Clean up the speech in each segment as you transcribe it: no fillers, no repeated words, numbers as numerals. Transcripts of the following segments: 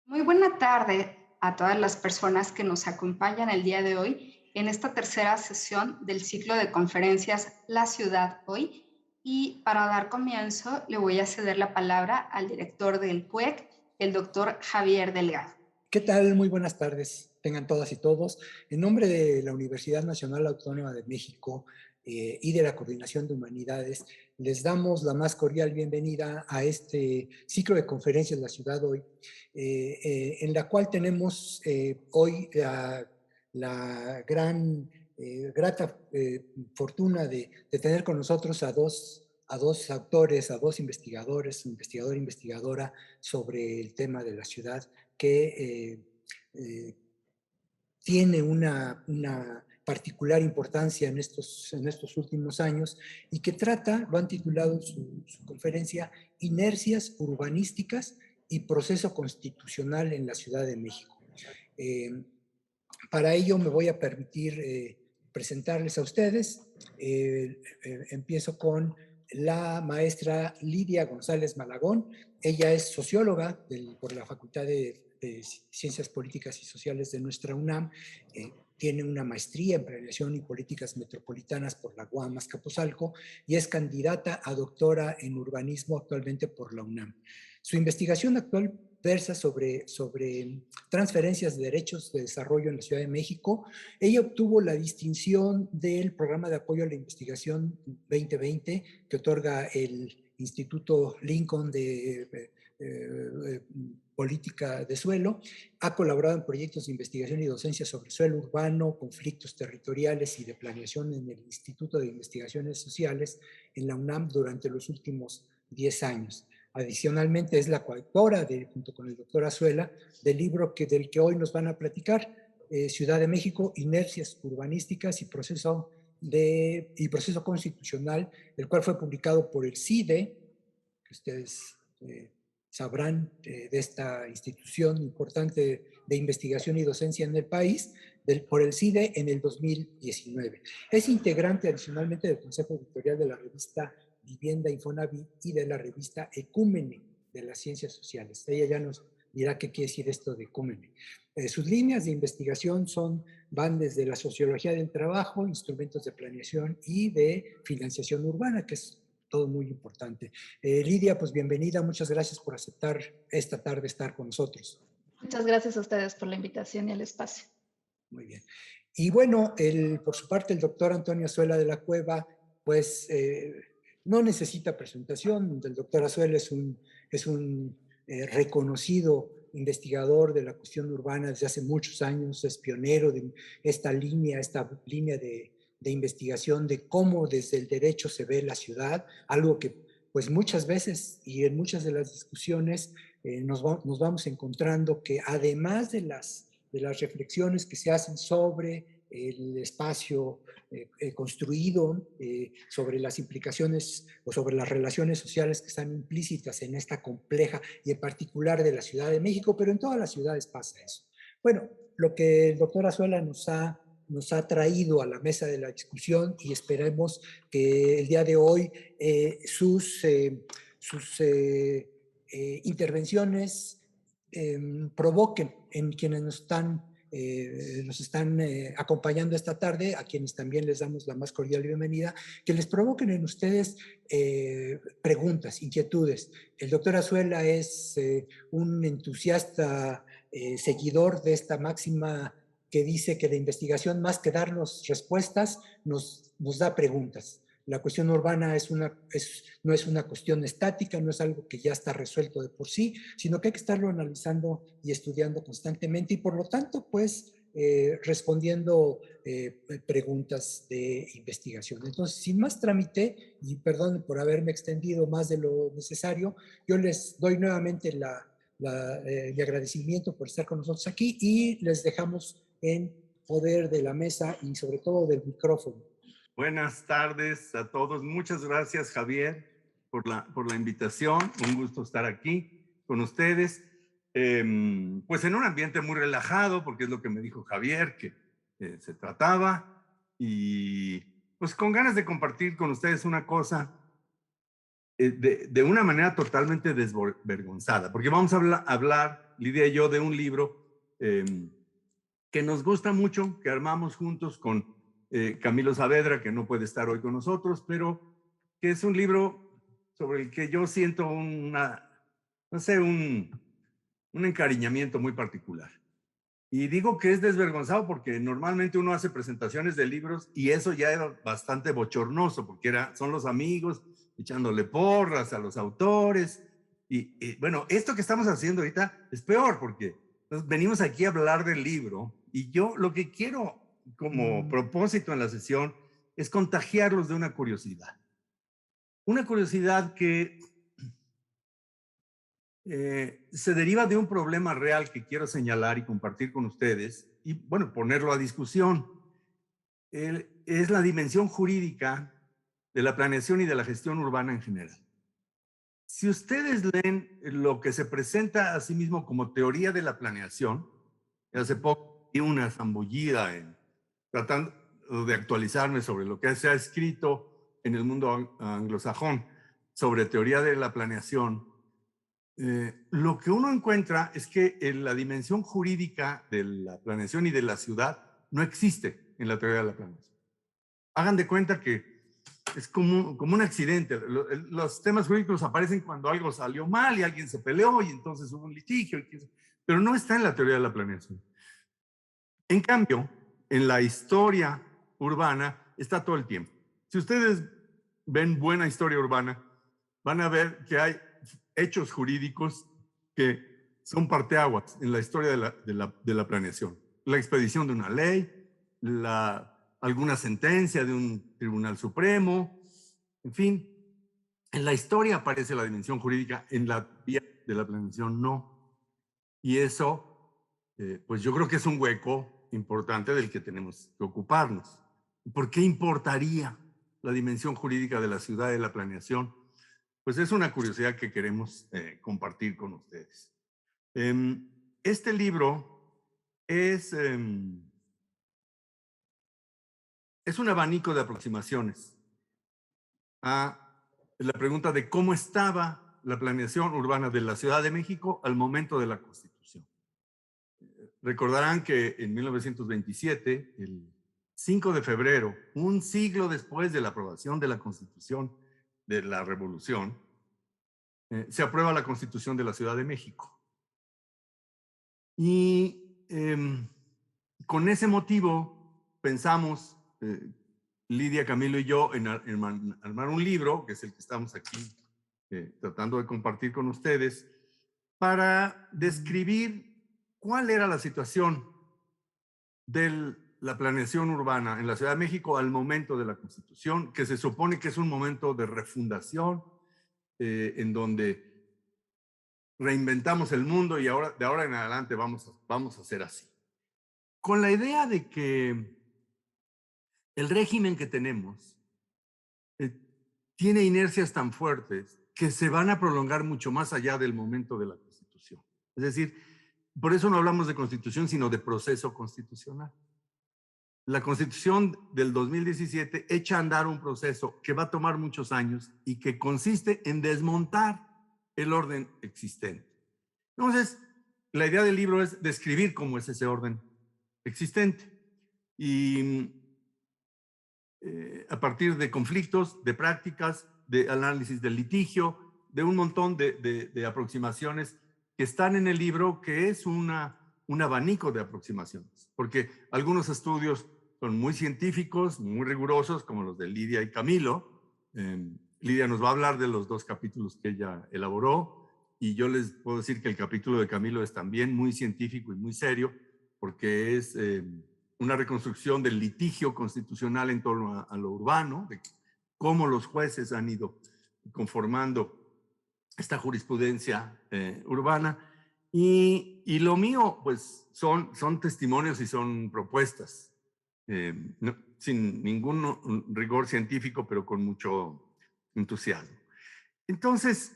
Muy buena tarde a todas las personas que nos acompañan el día de hoy en esta tercera sesión del ciclo de conferencias La Ciudad Hoy. Y para dar comienzo, le voy a ceder la palabra al director del PUEC, el doctor Javier Delgado. ¿Qué tal? Muy buenas tardes, tengan todas y todos. En nombre de la Universidad Nacional Autónoma de México y de la Coordinación de Humanidades, les damos la más cordial bienvenida a este ciclo de conferencias La Ciudad Hoy, en la cual tenemos hoy la gran, grata fortuna de tener con nosotros a dos autores, a dos investigadores, investigador e investigadora sobre el tema de la ciudad que eh, tiene una particular importancia en estos últimos años y que trata, lo han titulado su conferencia, Inercias urbanísticas y proceso constitucional en la Ciudad de México. Eh, para ello me voy a permitir presentarles a ustedes. Empiezo con la maestra Lidia González Malagón. Ella es socióloga por la Facultad de Ciencias Políticas y Sociales de nuestra UNAM. Tiene una maestría en Planeación y Políticas Metropolitanas por la UAM Azcapotzalco y es candidata a doctora en urbanismo actualmente por la UNAM. Su investigación actual versa sobre transferencias de derechos de desarrollo en la Ciudad de México. Ella obtuvo la distinción del Programa de Apoyo a la Investigación 2020 que otorga el Instituto Lincoln de Política de Suelo. Ha colaborado en proyectos de investigación y docencia sobre suelo urbano, conflictos territoriales y de planeación en el Instituto de Investigaciones Sociales en la UNAM durante los últimos 10 años. Adicionalmente es la coautora, junto con el doctor Azuela, del libro del que hoy nos van a platicar, Ciudad de México, Inercias Urbanísticas y Proceso Constitucional, el cual fue publicado por el CIDE, que ustedes sabrán de esta institución importante de investigación y docencia en el país, por el CIDE en el 2019. Es integrante adicionalmente del Consejo Editorial de la revista Vivienda Infonavit y de la revista Ecúmene de las Ciencias Sociales. Ella ya nos dirá qué quiere decir esto de Ecúmene. Sus líneas de investigación van desde la sociología del trabajo, instrumentos de planeación y de financiación urbana, que es todo muy importante. Lidia, pues bienvenida, muchas gracias por aceptar esta tarde estar con nosotros. Muchas gracias a ustedes por la invitación y el espacio. Muy bien. Y bueno, por su parte, el doctor Antonio Azuela de la Cueva, pues no necesita presentación. El doctor Azuela es un reconocido investigador de la cuestión urbana desde hace muchos años, es pionero de esta línea de investigación de cómo desde el derecho se ve la ciudad, algo que pues muchas veces y en muchas de las discusiones nos vamos encontrando que además de las reflexiones que se hacen sobre el espacio construido, sobre las implicaciones o sobre las relaciones sociales que están implícitas en esta compleja y en particular de la Ciudad de México, pero en todas las ciudades pasa eso. Bueno, lo que el doctor Azuela nos ha traído a la mesa de la discusión y esperemos que el día de hoy sus intervenciones provoquen en quienes nos están acompañando esta tarde, a quienes también les damos la más cordial bienvenida, que les provoquen en ustedes preguntas, inquietudes. El doctor Azuela es un entusiasta seguidor de esta máxima que dice que la investigación, más que darnos respuestas, nos da preguntas. La cuestión urbana no es una cuestión estática, no es algo que ya está resuelto de por sí, sino que hay que estarlo analizando y estudiando constantemente y por lo tanto, pues, respondiendo preguntas de investigación. Entonces, sin más trámite, y perdón por haberme extendido más de lo necesario, yo les doy nuevamente mi agradecimiento por estar con nosotros aquí y les dejamos en poder de la mesa y sobre todo del micrófono. Buenas tardes a todos. Muchas gracias, Javier, por la invitación. Un gusto estar aquí con ustedes. Pues en un ambiente muy relajado, porque es lo que me dijo Javier, que se trataba. Y pues con ganas de compartir con ustedes una cosa de una manera totalmente desvergonzada, porque vamos a hablar Lidia y yo, de un libro que nos gusta mucho, que armamos juntos con Camilo Saavedra, que no puede estar hoy con nosotros, pero que es un libro sobre el que yo siento no sé, un encariñamiento muy particular. Y digo que es desvergonzado porque normalmente uno hace presentaciones de libros y eso ya era bastante bochornoso porque son los amigos echándole porras a los autores. Y bueno, esto que estamos haciendo ahorita es peor porque venimos aquí a hablar del libro y yo lo que quiero como propósito en la sesión es contagiarlos de una curiosidad. Una curiosidad que se deriva de un problema real que quiero señalar y compartir con ustedes y, bueno, ponerlo a discusión. Es la dimensión jurídica de la planeación y de la gestión urbana en general. Si ustedes leen lo que se presenta a sí mismo como teoría de la planeación, hace poco vi una zambullida tratando de actualizarme sobre lo que se ha escrito en el mundo anglosajón sobre teoría de la planeación. Lo que uno encuentra es que la dimensión jurídica de la planeación y de la ciudad no existe en la teoría de la planeación. Hagan de cuenta que es como un accidente. Los temas jurídicos aparecen cuando algo salió mal y alguien se peleó y entonces hubo un litigio, pero no está en la teoría de la planeación. En cambio, en la historia urbana está todo el tiempo. Si ustedes ven buena historia urbana, van a ver que hay hechos jurídicos que son parteaguas en la historia de la planeación. La expedición de una ley, alguna sentencia de un tribunal supremo, en fin. En la historia aparece la dimensión jurídica, en la vía de la planeación no. Y eso, pues yo creo que es un hueco importante del que tenemos que ocuparnos. ¿Por qué importaría la dimensión jurídica de la ciudad y de la planeación? Pues es una curiosidad que queremos compartir con ustedes. Este libro es un abanico de aproximaciones a la pregunta de cómo estaba la planeación urbana de la Ciudad de México al momento de la Constitución. Recordarán que en 1927, el 5 de febrero, un siglo después de la aprobación de la Constitución de la Revolución, se aprueba la Constitución de la Ciudad de México. Y con ese motivo pensamos, Lidia, Camilo y yo, en armar un libro, que es el que estamos aquí tratando de compartir con ustedes, para describir cuál era la situación de la planeación urbana en la Ciudad de México al momento de la Constitución, que se supone que es un momento de refundación, en donde reinventamos el mundo y de ahora en adelante vamos a hacer así. Con la idea de que el régimen que tenemos tiene inercias tan fuertes que se van a prolongar mucho más allá del momento de la Constitución. Es decir, por eso no hablamos de Constitución, sino de proceso constitucional. La Constitución del 2017 echa a andar un proceso que va a tomar muchos años y que consiste en desmontar el orden existente. Entonces, la idea del libro es describir cómo es ese orden existente y a partir de conflictos, de prácticas, de análisis del litigio, de un montón de aproximaciones que están en el libro, que es un abanico de aproximaciones, porque algunos estudios son muy científicos, muy rigurosos, como los de Lidia y Camilo. Lidia nos va a hablar de los 2 capítulos que ella elaboró, y yo les puedo decir que el capítulo de Camilo es también muy científico y muy serio, porque es una reconstrucción del litigio constitucional en torno a lo urbano, de cómo los jueces han ido conformando esta jurisprudencia urbana. Y lo mío, pues, son testimonios y son propuestas, sin ningún rigor científico, pero con mucho entusiasmo. Entonces,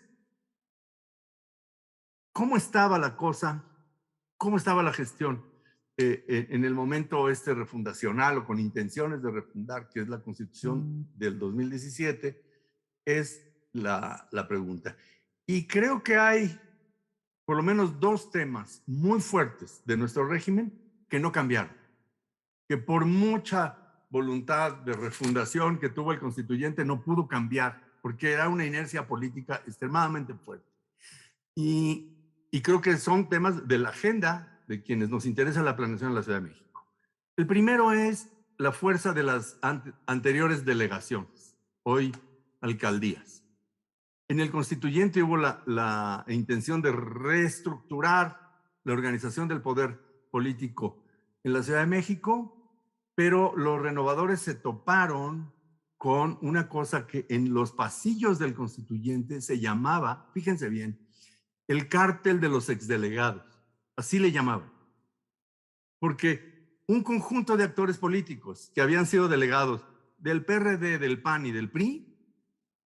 ¿cómo estaba la cosa? ¿Cómo estaba la gestión en el momento refundacional o con intenciones de refundar, que es la Constitución del 2017? Es la pregunta. Y creo que hay por lo menos 2 temas muy fuertes de nuestro régimen que no cambiaron, que por mucha voluntad de refundación que tuvo el constituyente no pudo cambiar, porque era una inercia política extremadamente fuerte. Y creo que son temas de la agenda de quienes nos interesa la planeación en la Ciudad de México. El primero es la fuerza de las anteriores delegaciones, hoy alcaldías. En el constituyente hubo la intención de reestructurar la organización del poder político en la Ciudad de México, pero los renovadores se toparon con una cosa que en los pasillos del constituyente se llamaba, fíjense bien, el cártel de los exdelegados. Así le llamaban. Porque un conjunto de actores políticos que habían sido delegados del PRD, del PAN y del PRI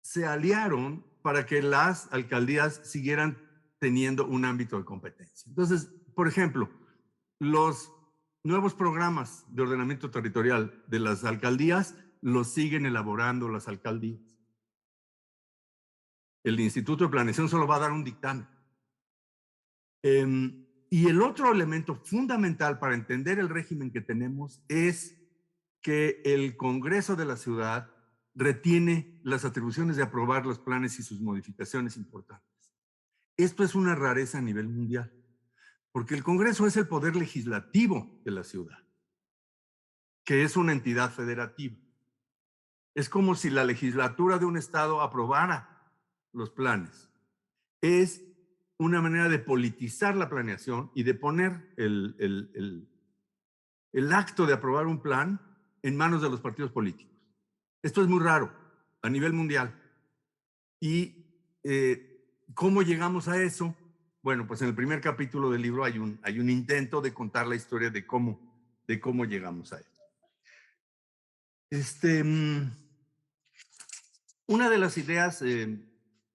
se aliaron para que las alcaldías siguieran teniendo un ámbito de competencia. Entonces, por ejemplo, los nuevos programas de ordenamiento territorial de las alcaldías los siguen elaborando las alcaldías. El Instituto de Planeación solo va a dar un dictamen. Y el otro elemento fundamental para entender el régimen que tenemos es que el Congreso de la Ciudad retiene las atribuciones de aprobar los planes y sus modificaciones importantes. Esto es una rareza a nivel mundial, porque el Congreso es el poder legislativo de la ciudad, que es una entidad federativa. Es como si la legislatura de un estado aprobara los planes. Es una manera de politizar la planeación y de poner el acto de aprobar un plan en manos de los partidos políticos. Esto es muy raro a nivel mundial. ¿Y cómo llegamos a eso? Bueno, pues en el primer capítulo del libro hay un intento de contar la historia de cómo llegamos a eso. Una de las ideas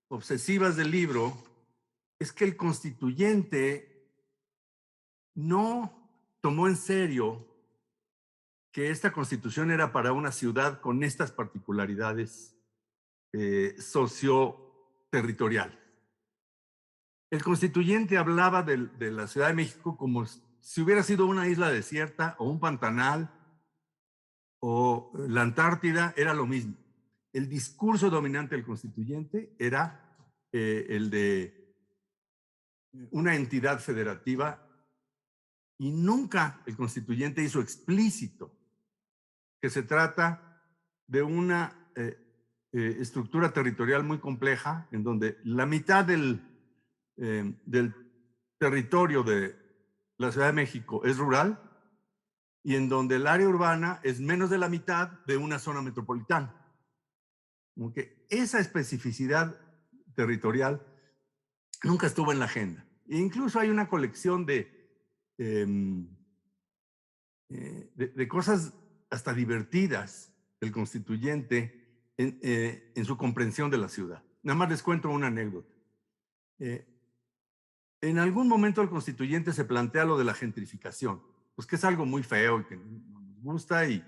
obsesivas del libro es que el constituyente no tomó en serio que esta constitución era para una ciudad con estas particularidades socio-territoriales. El constituyente hablaba de la Ciudad de México como si hubiera sido una isla desierta o un pantanal o la Antártida, era lo mismo. El discurso dominante del constituyente era el de una entidad federativa y nunca el constituyente hizo explícito que se trata de una estructura territorial muy compleja en donde la mitad del territorio de la Ciudad de México es rural y en donde el área urbana es menos de la mitad de una zona metropolitana. Como que esa especificidad territorial nunca estuvo en la agenda. E incluso hay una colección de cosas hasta divertidas del constituyente en su comprensión de la ciudad. Nada más les cuento una anécdota. En algún momento el constituyente se plantea lo de la gentrificación, pues que es algo muy feo y que no nos gusta y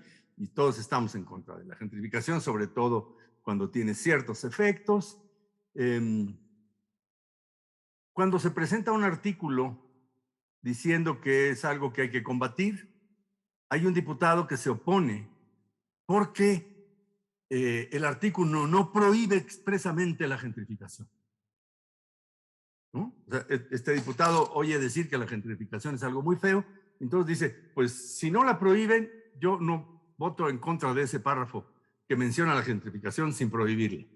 todos estamos en contra de la gentrificación, sobre todo cuando tiene ciertos efectos. Cuando se presenta un artículo diciendo que es algo que hay que combatir, hay un diputado que se opone porque el artículo no prohíbe expresamente la gentrificación. ¿No? O sea, este diputado oye decir que la gentrificación es algo muy feo, entonces dice, pues si no la prohíben, yo no voto en contra de ese párrafo que menciona la gentrificación sin prohibirla.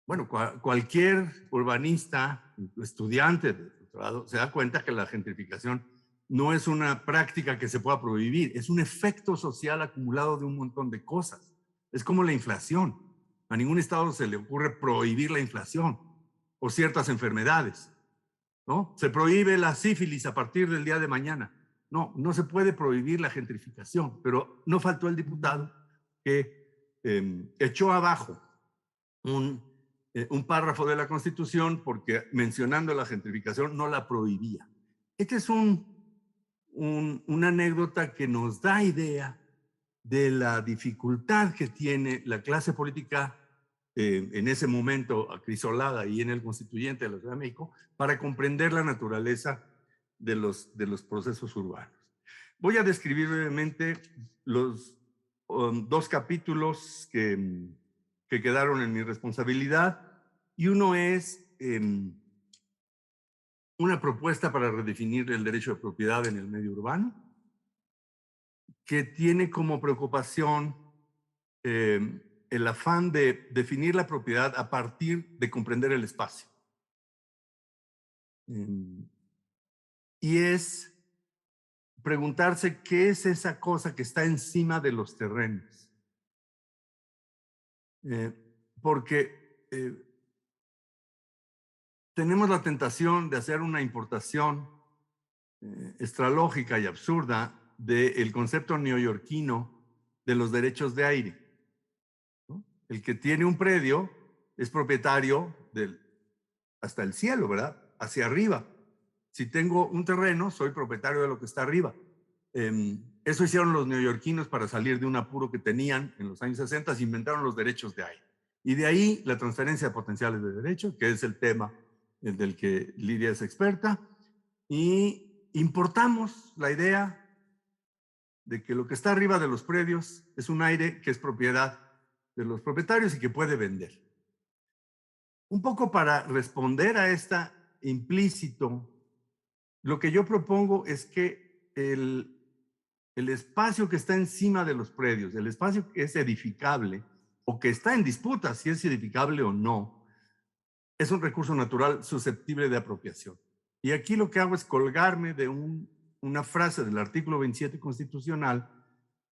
Bueno, cualquier urbanista, estudiante de doctorado, se da cuenta que la gentrificación no es una práctica que se pueda prohibir, es un efecto social acumulado de un montón de cosas. Es como la inflación. A ningún estado se le ocurre prohibir la inflación o ciertas enfermedades, ¿no? Se prohíbe la sífilis a partir del día de mañana. No se puede prohibir la gentrificación, pero no faltó el diputado que echó abajo un párrafo de la Constitución porque mencionando la gentrificación no la prohibía. Este es una anécdota que nos da idea de la dificultad que tiene la clase política en ese momento acrisolada ahí en el Constituyente de la Ciudad de México, para comprender la naturaleza de los procesos urbanos. Voy a describir brevemente los dos capítulos que quedaron en mi responsabilidad, y uno es una propuesta para redefinir el derecho de propiedad en el medio urbano, que tiene como preocupación el afán de definir la propiedad a partir de comprender el espacio. Y es preguntarse qué es esa cosa que está encima de los terrenos. Porque tenemos la tentación de hacer una importación extralógica y absurda del concepto neoyorquino de los derechos de aire, ¿no? El que tiene un predio es propietario hasta el cielo, ¿verdad? Hacia arriba. Si tengo un terreno, soy propietario de lo que está arriba. Eso hicieron los neoyorquinos para salir de un apuro que tenían en los años 60, inventaron los derechos de aire. Y de ahí la transferencia de potenciales de derecho, que es el tema del que Lidia es experta, y importamos la idea de que lo que está arriba de los predios es un aire que es propiedad de los propietarios y que puede vender. Un poco para responder a esta implícito, lo que yo propongo es que el espacio que está encima de los predios, el espacio que es edificable o que está en disputa si es edificable o no, es un recurso natural susceptible de apropiación. Y aquí lo que hago es colgarme de una frase del artículo 27 constitucional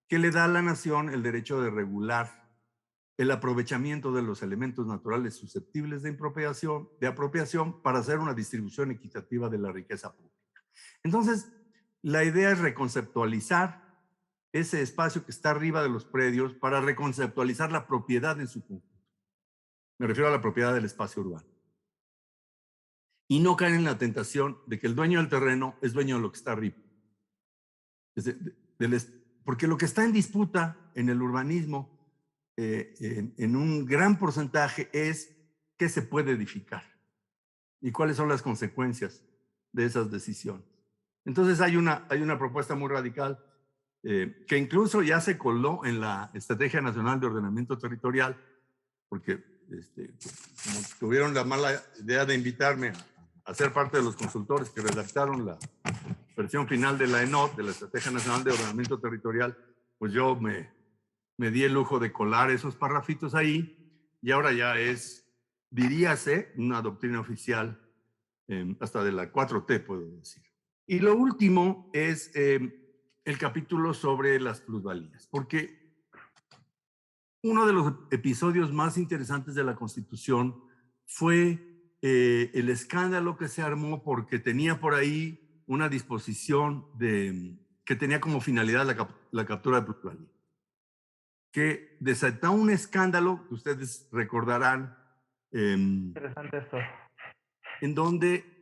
que le da a la nación el derecho de regular el aprovechamiento de los elementos naturales susceptibles de apropiación para hacer una distribución equitativa de la riqueza pública. Entonces, la idea es reconceptualizar ese espacio que está arriba de los predios para reconceptualizar la propiedad en su conjunto. Me refiero a la propiedad del espacio urbano. Y no caer en la tentación de que el dueño del terreno es dueño de lo que está arriba. Porque lo que está en disputa en el urbanismo, en un gran porcentaje, es qué se puede edificar y cuáles son las consecuencias de esas decisiones. Entonces hay una propuesta muy radical que incluso ya se coló en la Estrategia Nacional de Ordenamiento Territorial, porque como tuvieron la mala idea de invitarme a ser parte de los consultores que redactaron la versión final de la ENOT, de la Estrategia Nacional de Ordenamiento Territorial, pues yo me di el lujo de colar esos parrafitos ahí, y ahora ya es, diríase, una doctrina oficial, hasta de la 4T, puedo decir. Y lo último es el capítulo sobre las plusvalías, porque uno de los episodios más interesantes de la Constitución fue el escándalo que se armó porque tenía por ahí una disposición que tenía como finalidad la captura de plusvalía, que desató un escándalo que ustedes recordarán. Interesante esto. En donde,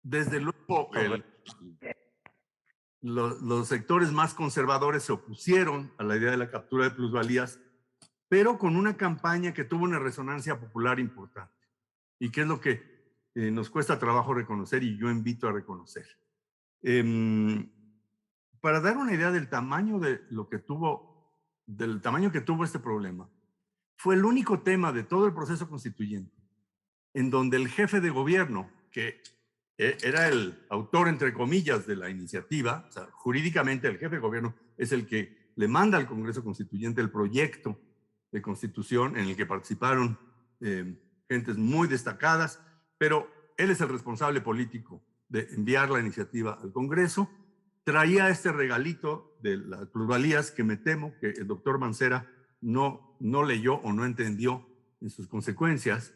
desde luego, los sectores más conservadores se opusieron a la idea de la captura de plusvalías, pero con una campaña que tuvo una resonancia popular importante, y que es lo que nos cuesta trabajo reconocer y yo invito a reconocer. Para dar una idea del tamaño que tuvo este problema, fue el único tema de todo el proceso constituyente en donde el jefe de gobierno, que era el autor, entre comillas, de la iniciativa, o sea, jurídicamente el jefe de gobierno es el que le manda al Congreso Constituyente el proyecto de constitución en el que participaron gentes muy destacadas, pero él es el responsable político de enviar la iniciativa al Congreso. Traía este regalito de las plusvalías que me temo que el doctor Mancera no leyó o no entendió en sus consecuencias.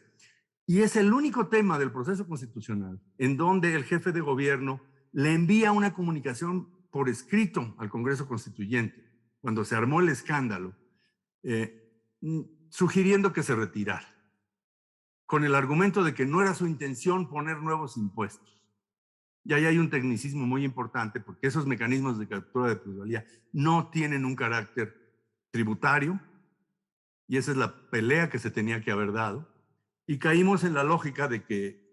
Y es el único tema del proceso constitucional en donde el jefe de gobierno le envía una comunicación por escrito al Congreso Constituyente, cuando se armó el escándalo, sugiriendo que se retirara, con el argumento de que no era su intención poner nuevos impuestos. Y ahí hay un tecnicismo muy importante, porque esos mecanismos de captura de plusvalía no tienen un carácter tributario, y esa es la pelea que se tenía que haber dado, y caímos en la lógica de que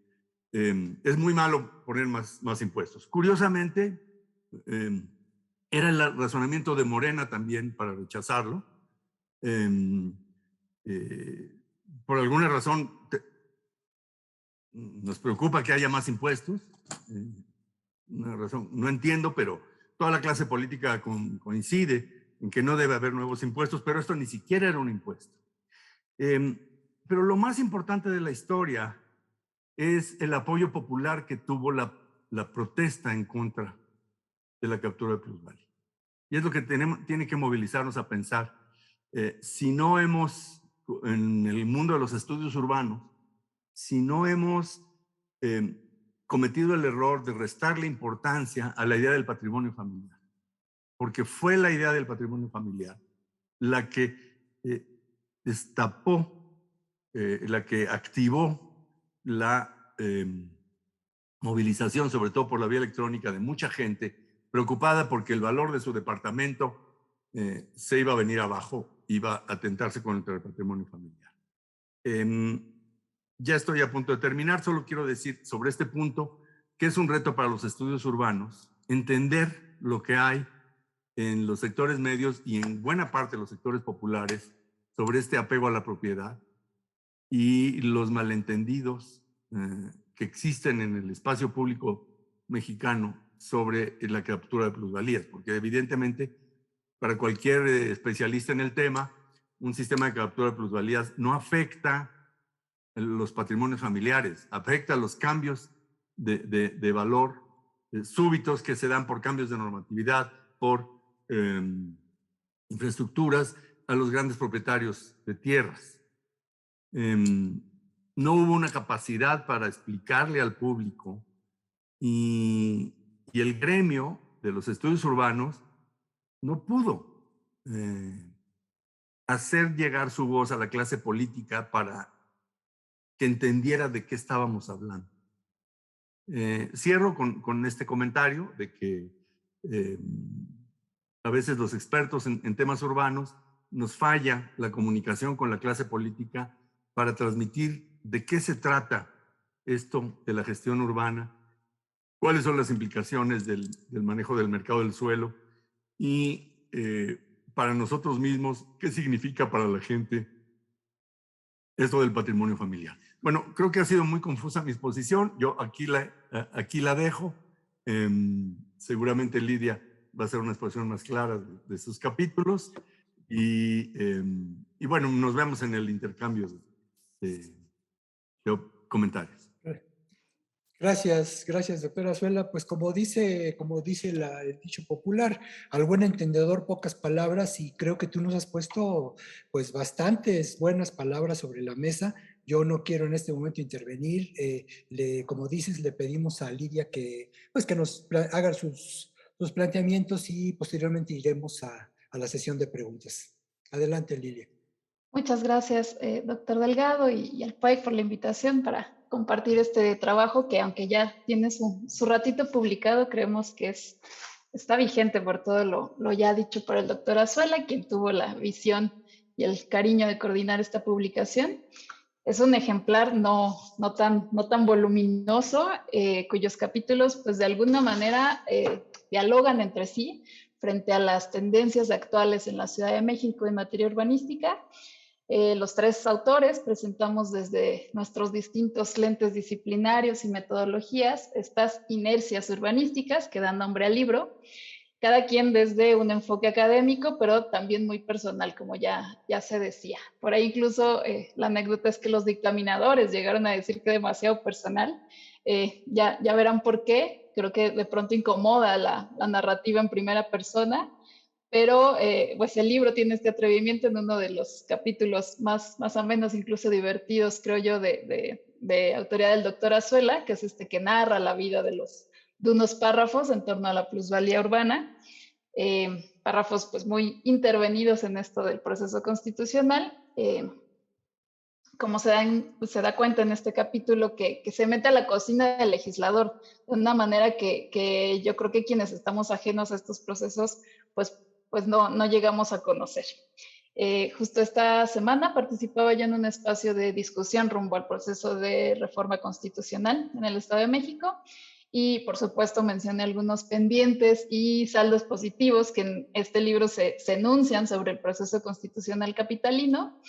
es muy malo poner más impuestos. Curiosamente, era el razonamiento de Morena también para rechazarlo. Por alguna razón nos preocupa que haya más impuestos. Una razón, no entiendo, pero toda la clase política coincide en que no debe haber nuevos impuestos, pero esto ni siquiera era un impuesto. Pero lo más importante de la historia es el apoyo popular que tuvo la protesta en contra de la captura de plusvalía. Y es lo que tiene que movilizarnos a pensar. Si no hemos, en el mundo de los estudios urbanos, si no hemos cometido el error de restarle importancia a la idea del patrimonio familiar, porque fue la idea del patrimonio familiar la que destapó, la que activó la movilización, sobre todo por la vía electrónica, de mucha gente preocupada porque el valor de su departamento se iba a venir abajo, iba a atentarse contra el patrimonio familiar. Ya estoy a punto de terminar, solo quiero decir sobre este punto que es un reto para los estudios urbanos entender lo que hay en los sectores medios y en buena parte de los sectores populares sobre este apego a la propiedad y los malentendidos que existen en el espacio público mexicano sobre la captura de plusvalías, porque evidentemente para cualquier especialista en el tema, un sistema de captura de plusvalías no afecta los patrimonios familiares, afecta los cambios de valor súbitos que se dan por cambios de normatividad, por infraestructuras a los grandes propietarios de tierras. No hubo una capacidad para explicarle al público y el gremio de los estudios urbanos no pudo hacer llegar su voz a la clase política para que entendiera de qué estábamos hablando. Cierro con este comentario de que a veces los expertos en temas urbanos nos falla la comunicación con la clase política para transmitir de qué se trata esto de la gestión urbana, cuáles son las implicaciones del manejo del mercado del suelo y para nosotros mismos, qué significa para la gente esto del patrimonio familiar. Bueno, creo que ha sido muy confusa mi exposición. Yo aquí la dejo. Seguramente Lidia va a hacer una exposición más clara de sus capítulos. Y bueno, nos vemos en el intercambio de comentarios. Gracias, doctora Azuela. Pues como dice el dicho popular, al buen entendedor pocas palabras, y creo que tú nos has puesto pues bastantes buenas palabras sobre la mesa. Yo no quiero en este momento intervenir. Como dices, le pedimos a Lidia que nos haga sus planteamientos y posteriormente iremos a la sesión de preguntas. Adelante, Lidia. Muchas gracias, doctor Delgado y al PAEC por la invitación para compartir este trabajo que, aunque ya tiene su ratito publicado, creemos que está vigente por todo lo ya dicho por el doctor Azuela, quien tuvo la visión y el cariño de coordinar esta publicación. Es un ejemplar no tan voluminoso, cuyos capítulos, pues de alguna manera, dialogan entre sí frente a las tendencias actuales en la Ciudad de México en materia urbanística. Los tres autores presentamos desde nuestros distintos lentes disciplinarios y metodologías estas inercias urbanísticas que dan nombre al libro, cada quien desde un enfoque académico, pero también muy personal, como ya se decía. Por ahí incluso la anécdota es que los dictaminadores llegaron a decir que demasiado personal. Ya verán por qué. Creo que de pronto incomoda la narrativa en primera persona, pero pues el libro tiene este atrevimiento en uno de los capítulos más o menos incluso divertidos, creo yo, de autoría del doctor Azuela, que es este que narra la vida de unos párrafos en torno a la plusvalía urbana, párrafos pues muy intervenidos en esto del proceso constitucional. Como se da cuenta en este capítulo, que se mete a la cocina del legislador de una manera que yo creo que quienes estamos ajenos a estos procesos, pues no llegamos a conocer. Justo esta semana participaba yo en un espacio de discusión rumbo al proceso de reforma constitucional en el Estado de México y por supuesto mencioné algunos pendientes y saldos positivos que en este libro se enuncian sobre el proceso constitucional capitalino.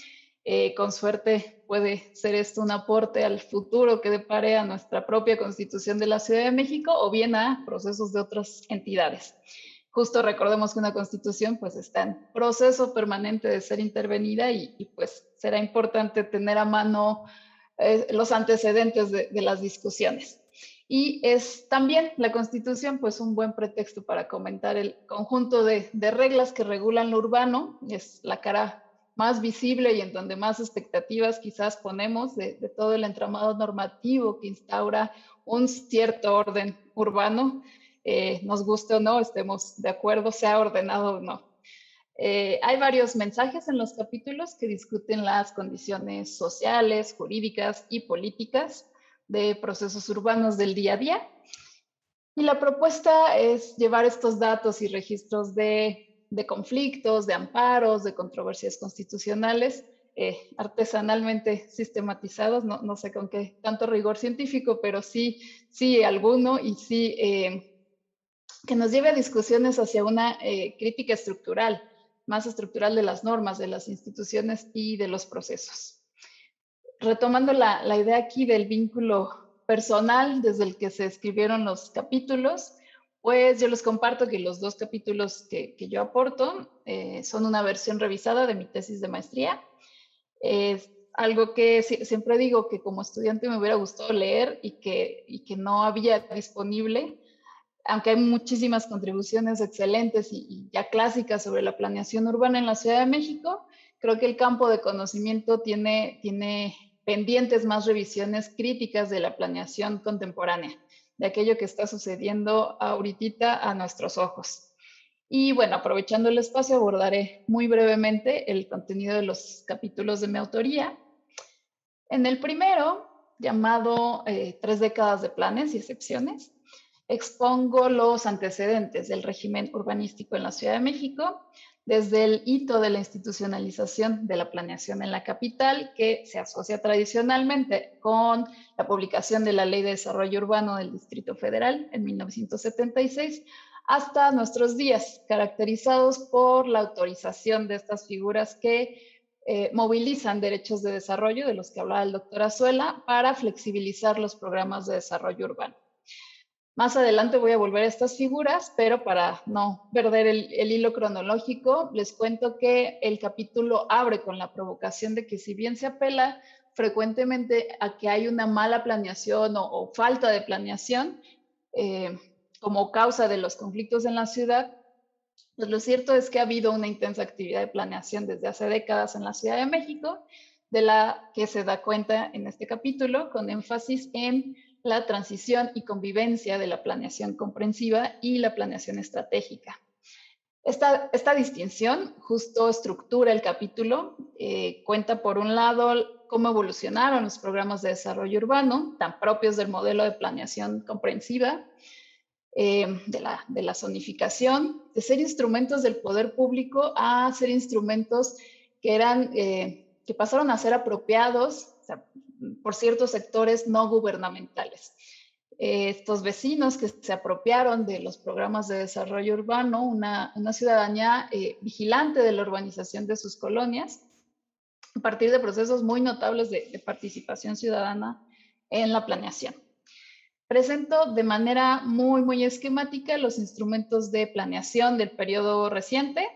Con suerte puede ser esto un aporte al futuro que depare a nuestra propia Constitución de la Ciudad de México o bien a procesos de otras entidades. Justo recordemos que una constitución pues está en proceso permanente de ser intervenida y pues será importante tener a mano los antecedentes de las discusiones. Y es también la constitución pues un buen pretexto para comentar el conjunto de reglas que regulan lo urbano, es la cara más visible y en donde más expectativas quizás ponemos de todo el entramado normativo que instaura un cierto orden urbano. Nos guste o no, estemos de acuerdo, sea ordenado o no. Hay varios mensajes en los capítulos que discuten las condiciones sociales, jurídicas y políticas de procesos urbanos del día a día. Y la propuesta es llevar estos datos y registros de conflictos, de amparos, de controversias constitucionales, artesanalmente sistematizados, no sé con qué tanto rigor científico, pero sí alguno, y sí que nos lleve a discusiones hacia una crítica estructural, más estructural de las normas, de las instituciones y de los procesos. Retomando la idea aquí del vínculo personal desde el que se escribieron los capítulos, pues yo les comparto que los dos capítulos que yo aporto son una versión revisada de mi tesis de maestría. Es algo que siempre digo que como estudiante me hubiera gustado leer y que no había disponible, aunque hay muchísimas contribuciones excelentes y ya clásicas sobre la planeación urbana en la Ciudad de México, creo que el campo de conocimiento tiene pendientes más revisiones críticas de la planeación contemporánea, de aquello que está sucediendo ahorita a nuestros ojos. Y bueno, aprovechando el espacio, abordaré muy brevemente el contenido de los capítulos de mi autoría. En el primero, llamado 3 décadas de planes y excepciones, expongo los antecedentes del régimen urbanístico en la Ciudad de México, desde el hito de la institucionalización de la planeación en la capital, que se asocia tradicionalmente con la publicación de la Ley de Desarrollo Urbano del Distrito Federal en 1976, hasta nuestros días, caracterizados por la autorización de estas figuras que movilizan derechos de desarrollo, de los que hablaba el doctor Azuela, para flexibilizar los programas de desarrollo urbano. Más adelante voy a volver a estas figuras, pero para no perder el hilo cronológico, les cuento que el capítulo abre con la provocación de que si bien se apela frecuentemente a que hay una mala planeación o falta de planeación como causa de los conflictos en la ciudad, pues lo cierto es que ha habido una intensa actividad de planeación desde hace décadas en la Ciudad de México, de la que se da cuenta en este capítulo, con énfasis en la transición y convivencia de la planeación comprensiva y la planeación estratégica. Esta distinción justo estructura el capítulo, cuenta por un lado cómo evolucionaron los programas de desarrollo urbano, tan propios del modelo de planeación comprensiva, de la zonificación, de ser instrumentos del poder público a ser instrumentos que pasaron a ser apropiados, o sea, por ciertos sectores no gubernamentales. Estos vecinos que se apropiaron de los programas de desarrollo urbano, una ciudadanía vigilante de la urbanización de sus colonias, a partir de procesos muy notables de participación ciudadana en la planeación. Presento de manera muy esquemática los instrumentos de planeación del periodo reciente,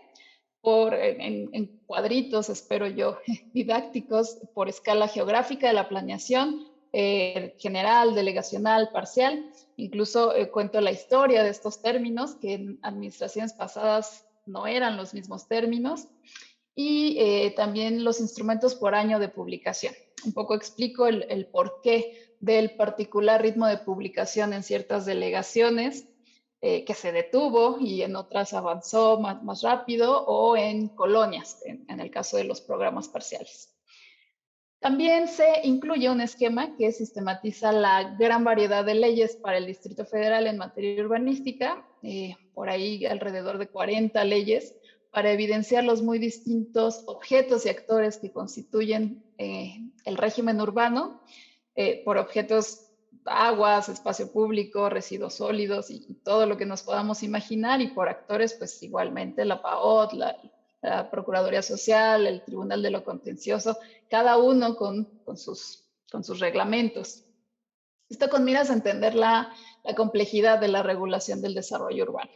en cuadritos, espero yo, didácticos, por escala geográfica de la planeación, general, delegacional, parcial. Incluso cuento la historia de estos términos, que en administraciones pasadas no eran los mismos términos, y también los instrumentos por año de publicación. Un poco explico el porqué del particular ritmo de publicación en ciertas delegaciones, que se detuvo y en otras avanzó más rápido, o en colonias, en el caso de los programas parciales. También se incluye un esquema que sistematiza la gran variedad de leyes para el Distrito Federal en materia urbanística, por ahí alrededor de 40 leyes para evidenciar los muy distintos objetos y actores que constituyen el régimen urbano, por objetos, aguas, espacio público, residuos sólidos y todo lo que nos podamos imaginar, y por actores, pues igualmente la PAOT, la Procuraduría Social, el Tribunal de lo Contencioso, cada uno con sus reglamentos. Esto con miras a entender la complejidad de la regulación del desarrollo urbano.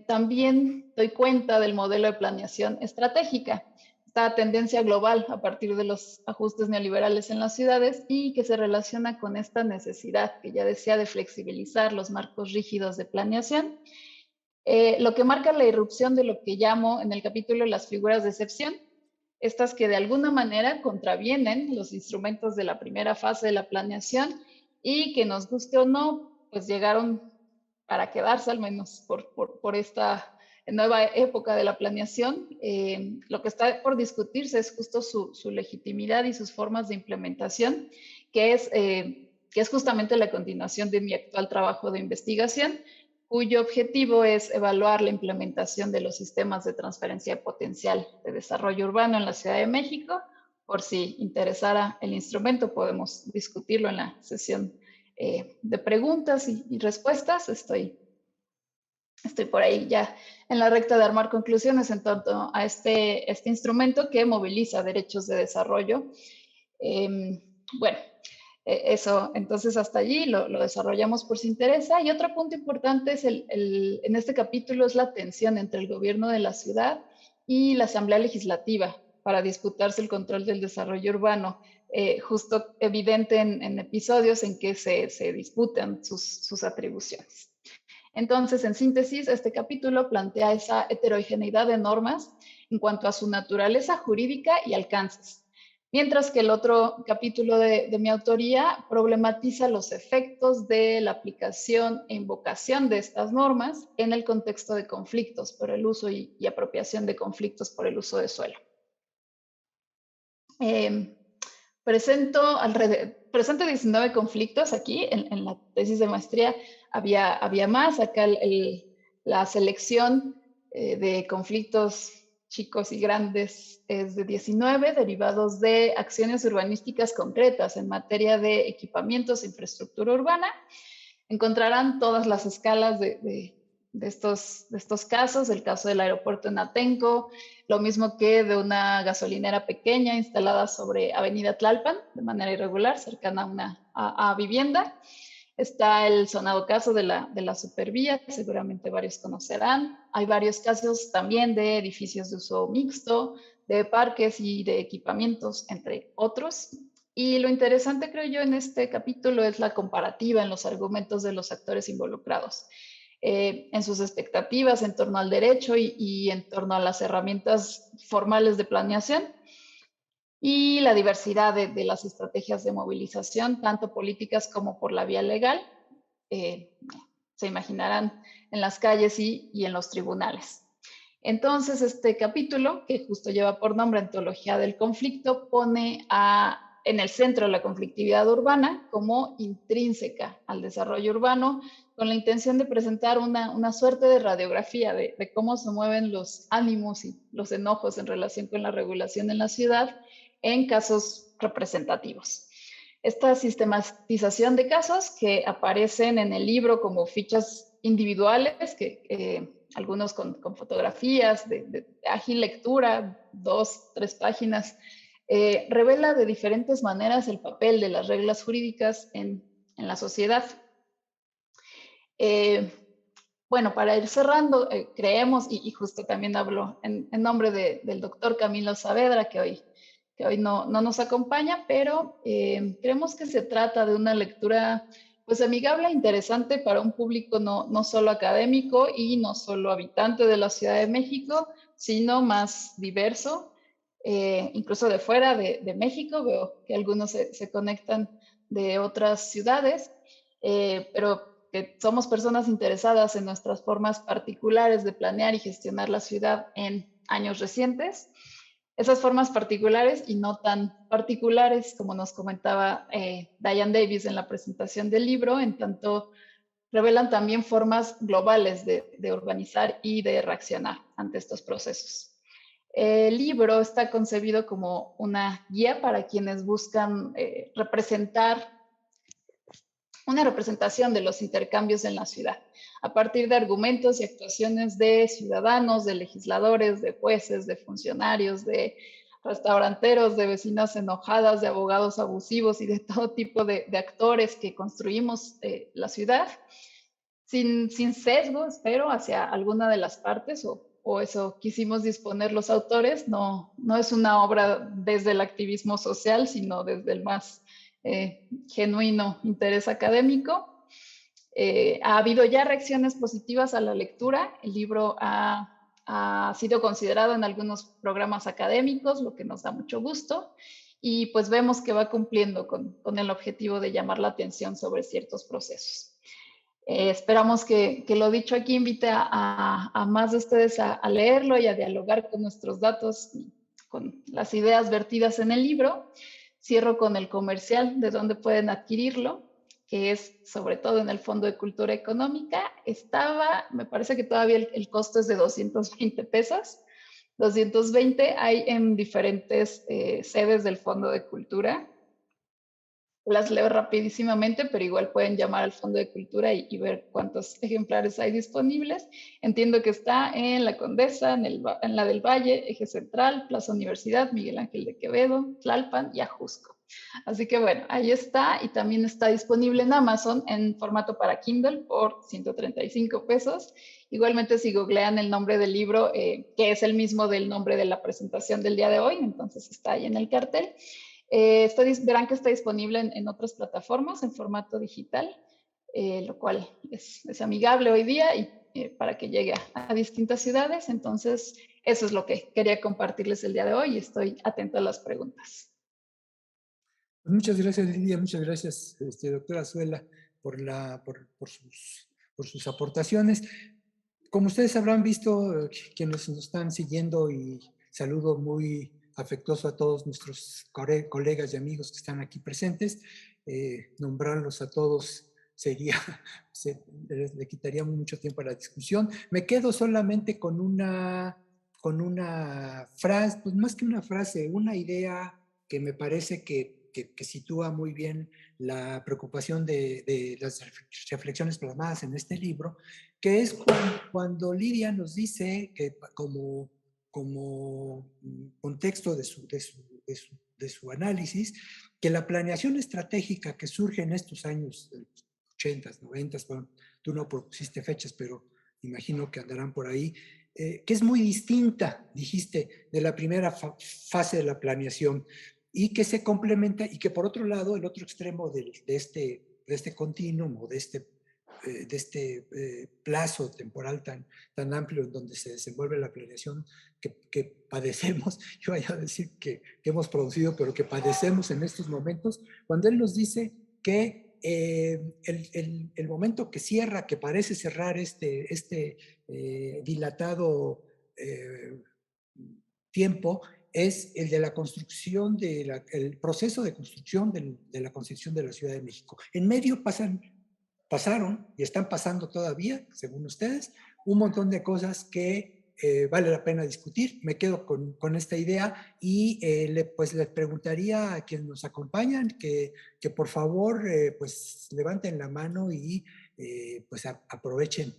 También doy cuenta del modelo de planeación estratégica, esta tendencia global a partir de los ajustes neoliberales en las ciudades y que se relaciona con esta necesidad que ya decía de flexibilizar los marcos rígidos de planeación, lo que marca la irrupción de lo que llamo en el capítulo las figuras de excepción, estas que de alguna manera contravienen los instrumentos de la primera fase de la planeación y que, nos guste o no, pues llegaron para quedarse, al menos por esta nueva época de la planeación. Lo que está por discutirse es justo su legitimidad y sus formas de implementación, que es justamente la continuación de mi actual trabajo de investigación, cuyo objetivo es evaluar la implementación de los sistemas de transferencia de potencial de desarrollo urbano en la Ciudad de México. Por si interesara el instrumento, podemos discutirlo en la sesión de preguntas y respuestas. Estoy por ahí ya en la recta de armar conclusiones en torno a este instrumento que moviliza derechos de desarrollo. Bueno, eso, entonces hasta allí lo desarrollamos por si interesa. Y otro punto importante es en este capítulo es la tensión entre el gobierno de la ciudad y la Asamblea Legislativa para disputarse el control del desarrollo urbano, justo evidente en episodios en que se disputan sus atribuciones. Entonces, en síntesis, este capítulo plantea esa heterogeneidad de normas en cuanto a su naturaleza jurídica y alcances, mientras que el otro capítulo de mi autoría problematiza los efectos de la aplicación e invocación de estas normas en el contexto de conflictos por el uso y apropiación de conflictos por el uso de suelo. Presento 19 conflictos aquí, en la tesis de maestría había más. Acá la selección de conflictos chicos y grandes es de 19, derivados de acciones urbanísticas concretas en materia de equipamientos e infraestructura urbana. Encontrarán todas las escalas de estos casos, el caso del aeropuerto en Atenco, lo mismo que de una gasolinera pequeña instalada sobre Avenida Tlalpan, de manera irregular, cercana a vivienda. Está el sonado caso de la supervía, que seguramente varios conocerán. Hay varios casos también de edificios de uso mixto, de parques y de equipamientos, entre otros. Y lo interesante, creo yo, en este capítulo es la comparativa en los argumentos de los actores involucrados, en sus expectativas en torno al derecho y en torno a las herramientas formales de planeación, y la diversidad de las estrategias de movilización, tanto políticas como por la vía legal, se imaginarán en las calles y en los tribunales. Entonces, este capítulo, que justo lleva por nombre Antología del Conflicto, pone en el centro la conflictividad urbana como intrínseca al desarrollo urbano, con la intención de presentar una suerte de radiografía de cómo se mueven los ánimos y los enojos en relación con la regulación en la ciudad en casos representativos. Esta sistematización de casos que aparecen en el libro como fichas individuales, algunos con fotografías de ágil lectura, 2, 3 páginas, revela de diferentes maneras el papel de las reglas jurídicas en la sociedad. Bueno, para ir cerrando, creemos, y justo también hablo en nombre del doctor Camilo Saavedra, que hoy no nos acompaña, pero creemos que se trata de una lectura pues amigable e interesante para un público no solo académico y no solo habitante de la Ciudad de México, sino más diverso, incluso de fuera de México. Veo que algunos se conectan de otras ciudades, pero que somos personas interesadas en nuestras formas particulares de planear y gestionar la ciudad en años recientes. Esas formas particulares y no tan particulares, como nos comentaba Diane Davis en la presentación del libro, en tanto revelan también formas globales de organizar y de reaccionar ante estos procesos. El libro está concebido como una guía para quienes buscan representar una representación de los intercambios en la ciudad, a partir de argumentos y actuaciones de ciudadanos, de legisladores, de jueces, de funcionarios, de restauranteros, de vecinas enojadas, de abogados abusivos y de todo tipo de actores que construimos la ciudad, sin sesgo, espero, hacia alguna de las partes, o eso quisimos disponer los autores. No es una obra desde el activismo social, sino desde el más genuino interés académico. Ha habido ya reacciones positivas a la lectura. El libro ha sido considerado en algunos programas académicos, lo que nos da mucho gusto, y pues vemos que va cumpliendo con el objetivo de llamar la atención sobre ciertos procesos. Esperamos que lo dicho aquí invite a más de ustedes a leerlo y a dialogar con nuestros datos y con las ideas vertidas en el libro. Cierro con el comercial de dónde pueden adquirirlo, que es sobre todo en el Fondo de Cultura Económica. Me parece que todavía el costo es de 220 pesos. 220 hay en diferentes sedes del Fondo de Cultura. Las leo rapidísimamente, pero igual pueden llamar al Fondo de Cultura y ver cuántos ejemplares hay disponibles. Entiendo que está en La Condesa, en la del Valle, Eje Central, Plaza Universidad, Miguel Ángel de Quevedo, Tlalpan y Ajusco. Así que bueno, ahí está, y también está disponible en Amazon en formato para Kindle por 135 pesos. Igualmente, si googlean el nombre del libro, que es el mismo del nombre de la presentación del día de hoy, entonces está ahí en el cartel. Verán que está disponible en otras plataformas en formato digital, lo cual es amigable hoy día y para que llegue a distintas ciudades. Entonces, eso es lo que quería compartirles el día de hoy y estoy atento a las preguntas. Muchas gracias, Lidia. Muchas gracias, doctora Azuela, por sus aportaciones. Como ustedes habrán visto, quienes nos están siguiendo, y saludo muy afectuoso a todos nuestros colegas y amigos que están aquí presentes, nombrarlos a todos le quitaría mucho tiempo a la discusión. Me quedo solamente con una frase, pues más que una frase, una idea que me parece que sitúa muy bien la preocupación de las reflexiones plasmadas en este libro, que es cuando Lidia nos dice que como contexto de su análisis, que la planeación estratégica que surge en estos años 80, 90, bueno, tú no propusiste fechas, pero imagino que andarán por ahí, que es muy distinta, dijiste, de la primera fase de la planeación, y que se complementa, y que por otro lado, el otro extremo de este continuum, o de este plazo temporal tan amplio en donde se desenvuelve la planeación que padecemos, yo voy a decir que hemos producido, pero que padecemos en estos momentos, cuando él nos dice que el momento que cierra, que parece cerrar este dilatado tiempo, es el de la construcción, el proceso de construcción de la concepción de la Ciudad de México. En medio pasaron y están pasando todavía, según ustedes, un montón de cosas que vale la pena discutir. Me quedo con esta idea y pues les preguntaría a quienes nos acompañan que por favor pues levanten la mano y pues aprovechen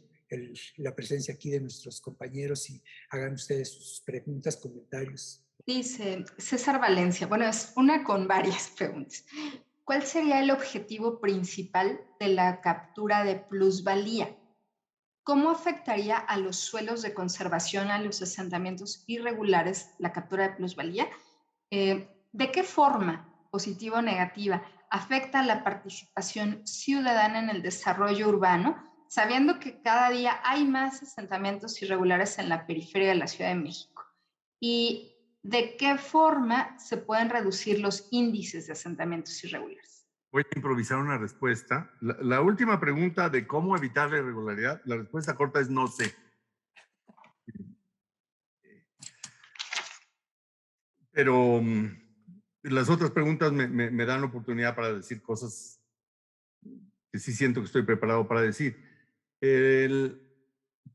la presencia aquí de nuestros compañeros y hagan ustedes sus preguntas, comentarios. Dice César Valencia, bueno, es una con varias preguntas. ¿Cuál sería el objetivo principal de la captura de plusvalía? ¿Cómo afectaría a los suelos de conservación, a los asentamientos irregulares, la captura de plusvalía? ¿De qué forma, positiva o negativa, afecta la participación ciudadana en el desarrollo urbano, sabiendo que cada día hay más asentamientos irregulares en la periferia de la Ciudad de México? ¿Y de qué forma se pueden reducir los índices de asentamientos irregulares? Voy a improvisar una respuesta. La última pregunta de cómo evitar la irregularidad, la respuesta corta es no sé. Pero las otras preguntas me dan la oportunidad para decir cosas que sí siento que estoy preparado para decir.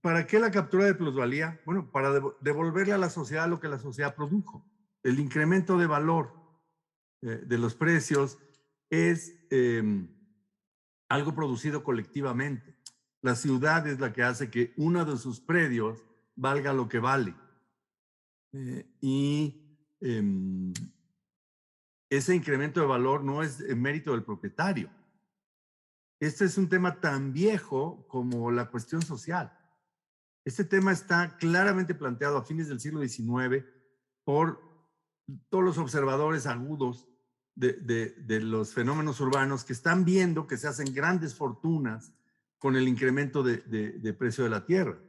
¿Para qué la captura de plusvalía? Bueno, para devolverle a la sociedad lo que la sociedad produjo. El incremento de valor de los precios es algo producido colectivamente. La ciudad es la que hace que uno de sus predios valga lo que vale. Ese incremento de valor no es mérito del propietario. Este es un tema tan viejo como la cuestión social. Este tema está claramente planteado a fines del siglo XIX por todos los observadores agudos de los fenómenos urbanos que están viendo que se hacen grandes fortunas con el incremento de precio de la tierra.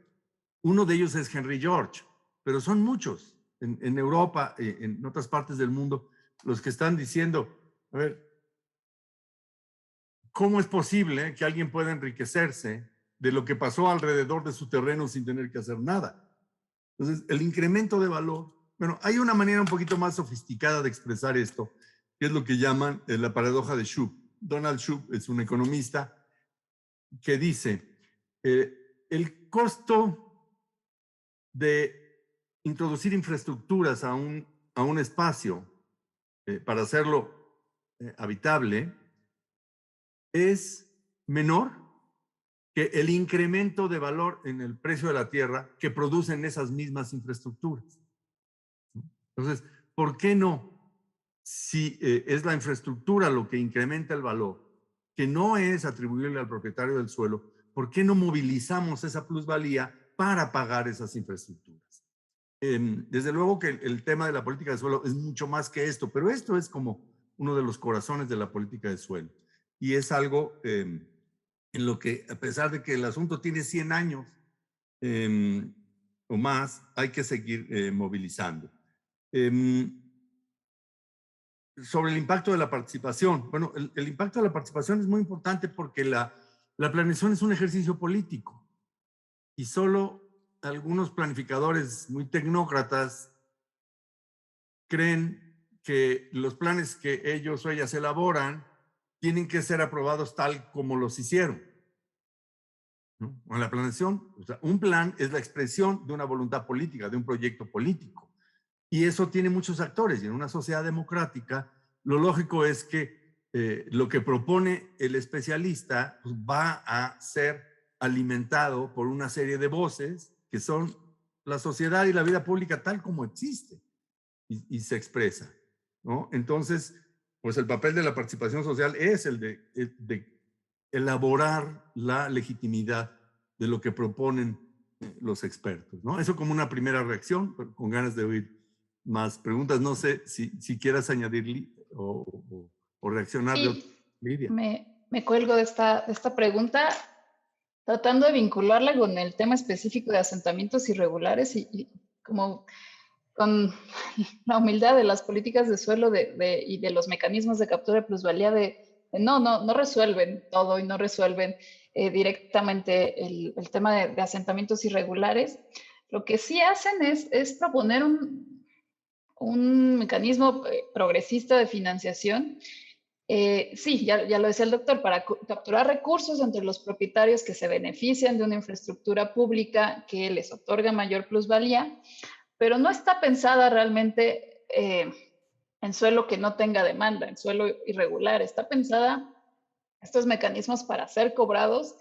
Uno de ellos es Henry George, pero son muchos en Europa, en otras partes del mundo, los que están diciendo, a ver, ¿cómo es posible que alguien pueda enriquecerse de lo que pasó alrededor de su terreno sin tener que hacer nada? Entonces, el incremento de valor, bueno, hay una manera un poquito más sofisticada de expresar esto, que es lo que llaman la paradoja de Shoup. Donald Shoup es un economista que dice, el costo de introducir infraestructuras a un espacio para hacerlo habitable es menor que el incremento de valor en el precio de la tierra que producen esas mismas infraestructuras. Entonces, ¿por qué no? Si es la infraestructura lo que incrementa el valor, que no es atribuirle al propietario del suelo, ¿por qué no movilizamos esa plusvalía para pagar esas infraestructuras? Desde luego que el tema de la política de suelo es mucho más que esto, pero esto es como uno de los corazones de la política de suelo. Y es algo en lo que, a pesar de que el asunto tiene 100 años o más, hay que seguir movilizando. Sobre el impacto de la participación. Bueno, el impacto de la participación es muy importante porque la planeación es un ejercicio político y solo algunos planificadores muy tecnócratas creen que los planes que ellos o ellas elaboran tienen que ser aprobados tal como los hicieron, ¿no? En la planeación, o sea, un plan es la expresión de una voluntad política, de un proyecto político. Y eso tiene muchos actores. Y en una sociedad democrática, lo lógico es que lo que propone el especialista pues, va a ser alimentado por una serie de voces que son la sociedad y la vida pública tal como existe y se expresa, ¿no? Entonces, pues el papel de la participación social es el de elaborar la legitimidad de lo que proponen los expertos, ¿no? Eso como una primera reacción, con ganas de oír más preguntas. No sé si quieras añadir o reaccionar. Sí, Lidia. Me cuelgo de esta pregunta, tratando de vincularla con el tema específico de asentamientos irregulares y como con la humildad de las políticas de suelo y de los mecanismos de captura de plusvalía no resuelven todo y no resuelven directamente el tema de asentamientos irregulares. Lo que sí hacen es proponer un mecanismo progresista de financiación. Sí, ya lo decía el doctor, para capturar recursos entre los propietarios que se benefician de una infraestructura pública que les otorga mayor plusvalía, pero no está pensada realmente en suelo que no tenga demanda, en suelo irregular. Está pensada estos mecanismos para ser cobrados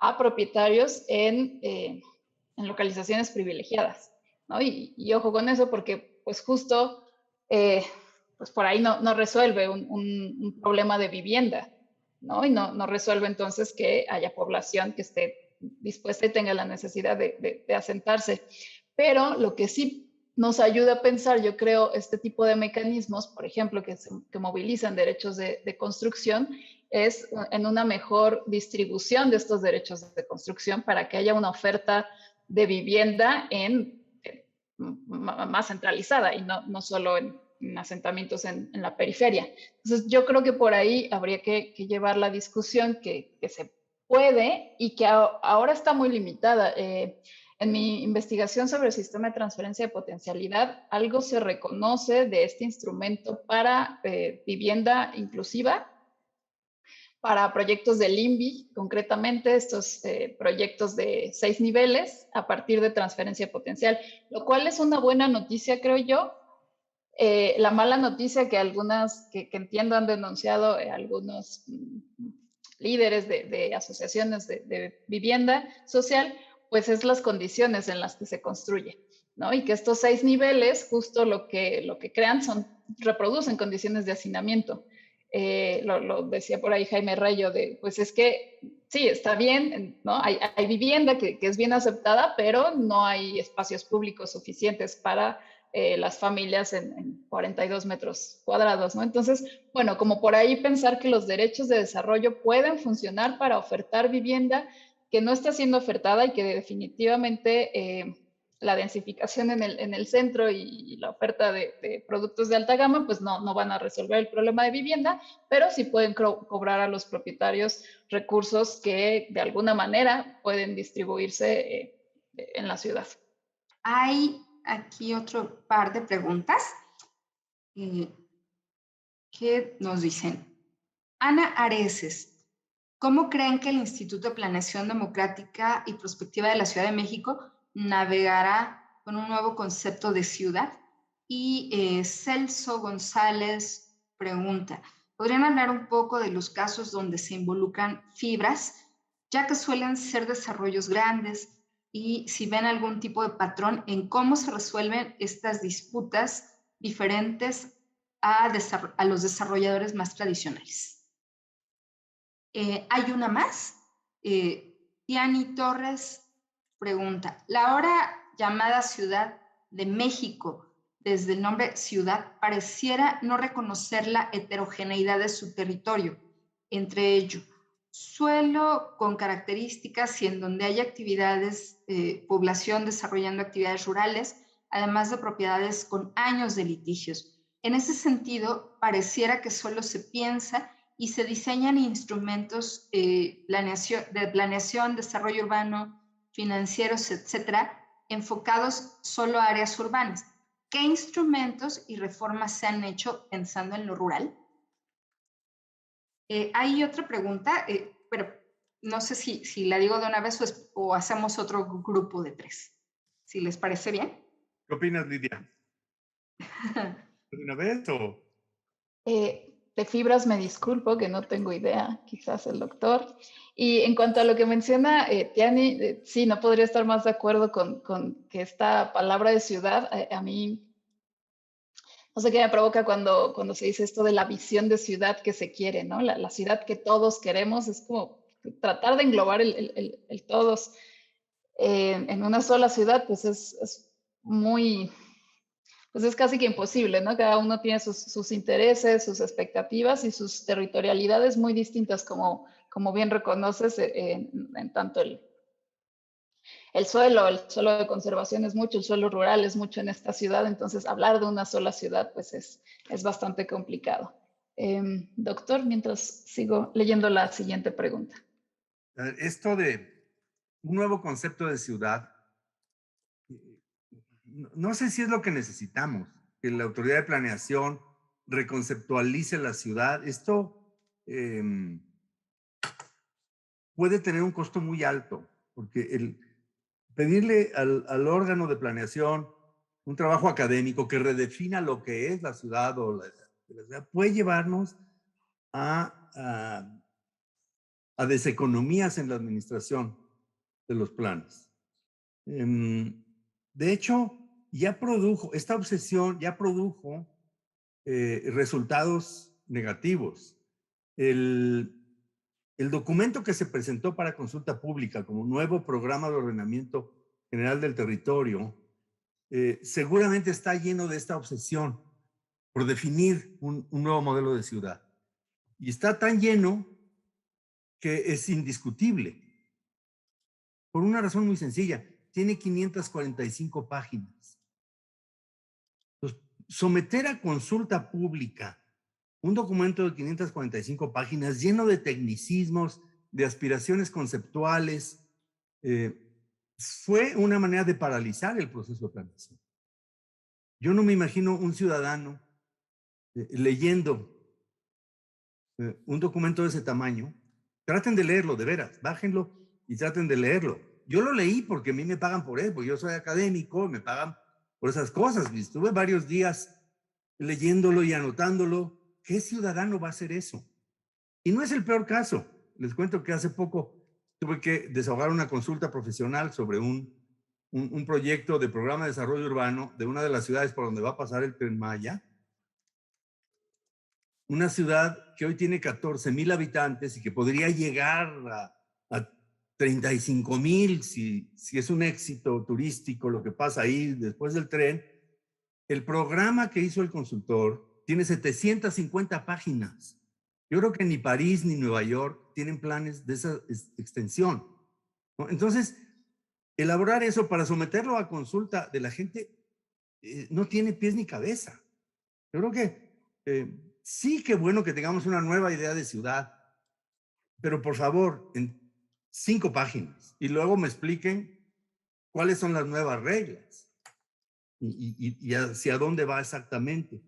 a propietarios en localizaciones privilegiadas, ¿no? Y ojo con eso porque pues justo pues por ahí no resuelve un problema de vivienda, ¿no? Y no resuelve entonces que haya población que esté dispuesta y tenga la necesidad de asentarse. Pero lo que sí nos ayuda a pensar, yo creo, este tipo de mecanismos, por ejemplo, que movilizan derechos de construcción, es en una mejor distribución de estos derechos de construcción para que haya una oferta de vivienda más centralizada y no solo en asentamientos en la periferia. Entonces, yo creo que por ahí habría que llevar la discusión que se puede y que ahora está muy limitada. En mi investigación sobre el sistema de transferencia de potencialidad, algo se reconoce de este instrumento para vivienda inclusiva, para proyectos del INVI, concretamente estos proyectos de 6 niveles a partir de transferencia potencial, lo cual es una buena noticia, creo yo. La mala noticia que algunas, que entiendo han denunciado algunos líderes de asociaciones de vivienda social, pues es las condiciones en las que se construye, ¿no? Y que estos 6 niveles, justo lo que crean reproducen condiciones de hacinamiento. Lo decía por ahí Jaime Rayo, pues es que sí, está bien, ¿no? Hay vivienda que es bien aceptada, pero no hay espacios públicos suficientes para las familias en 42 metros cuadrados, ¿no? Entonces, bueno, como por ahí pensar que los derechos de desarrollo pueden funcionar para ofertar vivienda que no está siendo ofertada y que definitivamente la densificación en el centro y la oferta de productos de alta gama, pues no van a resolver el problema de vivienda, pero sí pueden cobrar a los propietarios recursos que de alguna manera pueden distribuirse en la ciudad. Hay aquí otro par de preguntas que nos dicen. Ana Areces, ¿cómo creen que el Instituto de Planeación Democrática y Prospectiva de la Ciudad de México navegará con un nuevo concepto de ciudad? Y Celso González pregunta, ¿podrían hablar un poco de los casos donde se involucran fibras, ya que suelen ser desarrollos grandes, y si ven algún tipo de patrón en cómo se resuelven estas disputas diferentes a los desarrolladores más tradicionales? Hay una más. Tiani Torres pregunta, la ahora llamada Ciudad de México, desde el nombre ciudad, pareciera no reconocer la heterogeneidad de su territorio, entre ello suelo con características y en donde hay actividades, población desarrollando actividades rurales, además de propiedades con años de litigios. En ese sentido, pareciera que solo se piensa y se diseñan instrumentos de planeación, desarrollo urbano, financieros, etcétera, enfocados solo a áreas urbanas. ¿Qué instrumentos y reformas se han hecho pensando en lo rural? Hay otra pregunta, pero no sé si la digo de una vez o hacemos otro grupo de 3. Si les parece bien. ¿Qué opinas, Lidia? ¿De una vez o...? De fibras me disculpo, que no tengo idea, quizás el doctor. Y en cuanto a lo que menciona Tiani, sí, no podría estar más de acuerdo con que esta palabra de ciudad, a mí, no sé qué me provoca cuando se dice esto de la visión de ciudad que se quiere, ¿no? La ciudad que todos queremos, es como tratar de englobar el todos en una sola ciudad, pues es muy... Pues es casi que imposible, ¿no? Cada uno tiene sus intereses, sus expectativas y sus territorialidades muy distintas, como bien reconoces, en tanto el suelo de conservación es mucho, el suelo rural es mucho en esta ciudad, entonces hablar de una sola ciudad pues es bastante complicado. Doctor, mientras sigo leyendo la siguiente pregunta. Esto de un nuevo concepto de ciudad, no sé si es lo que necesitamos, que la autoridad de planeación reconceptualice la ciudad. Esto puede tener un costo muy alto, porque pedirle al órgano de planeación un trabajo académico que redefina lo que es la ciudad o la ciudad puede llevarnos a deseconomías en la administración de los planes. De hecho, esta obsesión ya produjo resultados negativos. El documento que se presentó para consulta pública como nuevo programa de ordenamiento general del territorio seguramente está lleno de esta obsesión por definir un nuevo modelo de ciudad. Y está tan lleno que es indiscutible. Por una razón muy sencilla, tiene 545 páginas. Entonces, someter a consulta pública un documento de 545 páginas lleno de tecnicismos, de aspiraciones conceptuales, fue una manera de paralizar el proceso de planeación. Yo no me imagino un ciudadano leyendo un documento de ese tamaño, traten de leerlo, de veras, bájenlo y traten de leerlo. Yo lo leí porque a mí me pagan por él, porque yo soy académico, me pagan por esas cosas. Y estuve varios días leyéndolo y anotándolo. ¿Qué ciudadano va a hacer eso? Y no es el peor caso. Les cuento que hace poco tuve que desahogar una consulta profesional sobre un proyecto de programa de desarrollo urbano de una de las ciudades por donde va a pasar el Tren Maya. Una ciudad que hoy tiene 14,000 habitantes y que podría llegar a 35,000 si es un éxito turístico lo que pasa ahí después del tren. El programa que hizo el consultor tiene 750 páginas. Yo creo que ni París ni Nueva York tienen planes de esa extensión, ¿no? Entonces, elaborar eso para someterlo a consulta de la gente no tiene pies ni cabeza. Yo creo que sí, que bueno que tengamos una nueva idea de ciudad, pero por favor, en 5 páginas, y luego me expliquen cuáles son las nuevas reglas y hacia dónde va exactamente.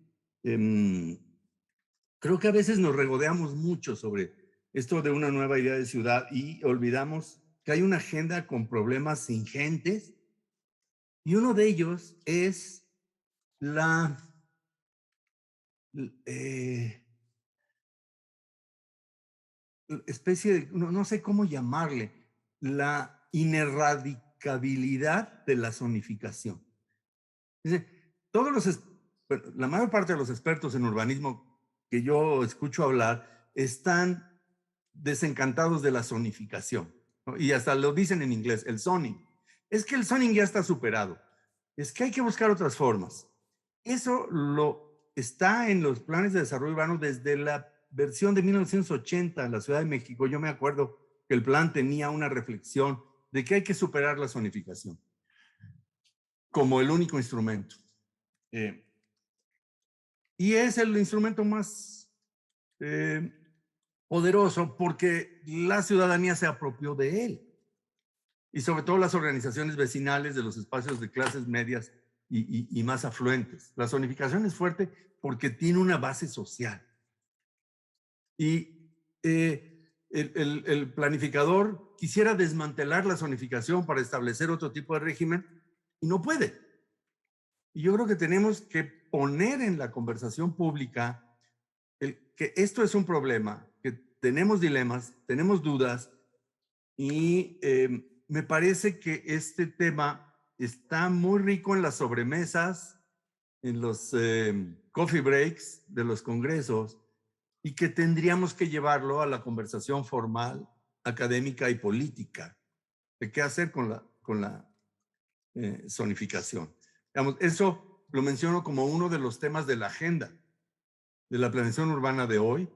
Creo que a veces nos regodeamos mucho sobre esto de una nueva idea de ciudad y olvidamos que hay una agenda con problemas ingentes, y uno de ellos es la especie de, no sé cómo llamarle, la inerradicabilidad de la zonificación. Dice, la mayor parte de los expertos en urbanismo que yo escucho hablar están desencantados de la zonificación, ¿no? Y hasta lo dicen en inglés, el zoning. Es que el zoning ya está superado. Es que hay que buscar otras formas. Eso está en los planes de desarrollo urbano desde la versión de 1980 en la Ciudad de México. Yo me acuerdo que el plan tenía una reflexión de que hay que superar la zonificación como el único instrumento. Y es el instrumento más poderoso porque la ciudadanía se apropió de él. Y sobre todo las organizaciones vecinales de los espacios de clases medias y más afluentes. La zonificación es fuerte porque tiene una base social. Y el planificador quisiera desmantelar la zonificación para establecer otro tipo de régimen y no puede. Y yo creo que tenemos que poner en la conversación pública que esto es un problema, que tenemos dilemas, tenemos dudas, y me parece que este tema está muy rico en las sobremesas, en los coffee breaks de los congresos, y que tendríamos que llevarlo a la conversación formal, académica y política de qué hacer con la zonificación. Digamos, eso lo menciono como uno de los temas de la agenda de la planeación urbana de hoy,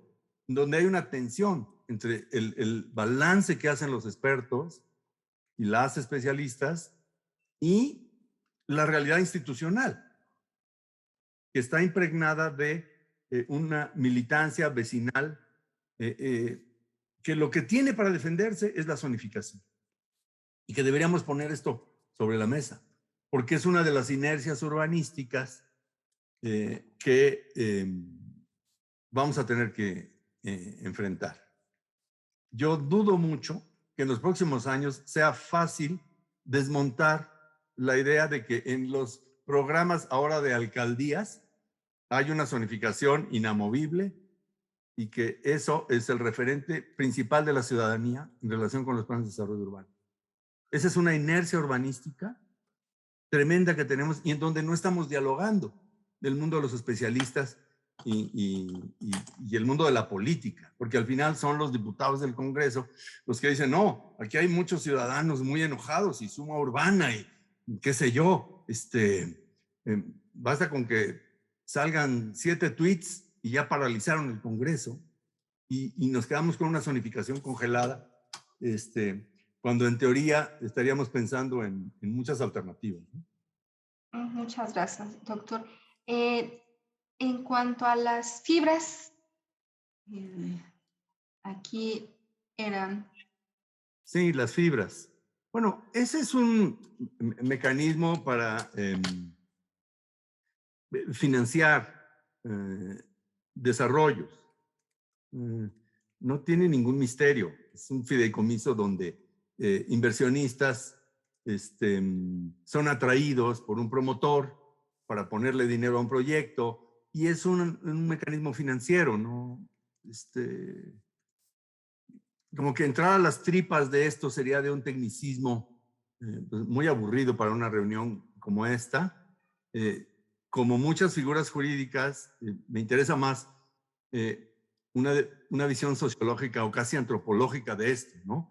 donde hay una tensión entre el balance que hacen los expertos y las especialistas y la realidad institucional, que está impregnada de una militancia vecinal que lo que tiene para defenderse es la zonificación, y que deberíamos poner esto sobre la mesa, porque es una de las inercias urbanísticas que vamos a tener que enfrentar. Yo dudo mucho que en los próximos años sea fácil desmontar la idea de que en los programas ahora de alcaldías hay una zonificación inamovible y que eso es el referente principal de la ciudadanía en relación con los planes de desarrollo urbano. Esa es una inercia urbanística tremenda que tenemos y en donde no estamos dialogando del mundo de los especialistas y el mundo de la política, porque al final son los diputados del Congreso los que dicen, no, aquí hay muchos ciudadanos muy enojados y suma urbana y qué sé yo, basta con que salgan 7 tweets y ya paralizaron el Congreso y nos quedamos con una zonificación congelada, cuando en teoría estaríamos pensando en muchas alternativas, ¿no? Muchas gracias, doctor. En cuanto a las fibras, aquí eran... Sí, las fibras. Bueno, ese es un mecanismo para financiar desarrollos. no tiene ningún misterio. Es un fideicomiso donde inversionistas son atraídos por un promotor para ponerle dinero a un proyecto, y es un mecanismo financiero, ¿no? Como que entrar a las tripas de esto sería de un tecnicismo pues muy aburrido para una reunión como esta. Como muchas figuras jurídicas, me interesa más una visión sociológica o casi antropológica de esto, ¿no?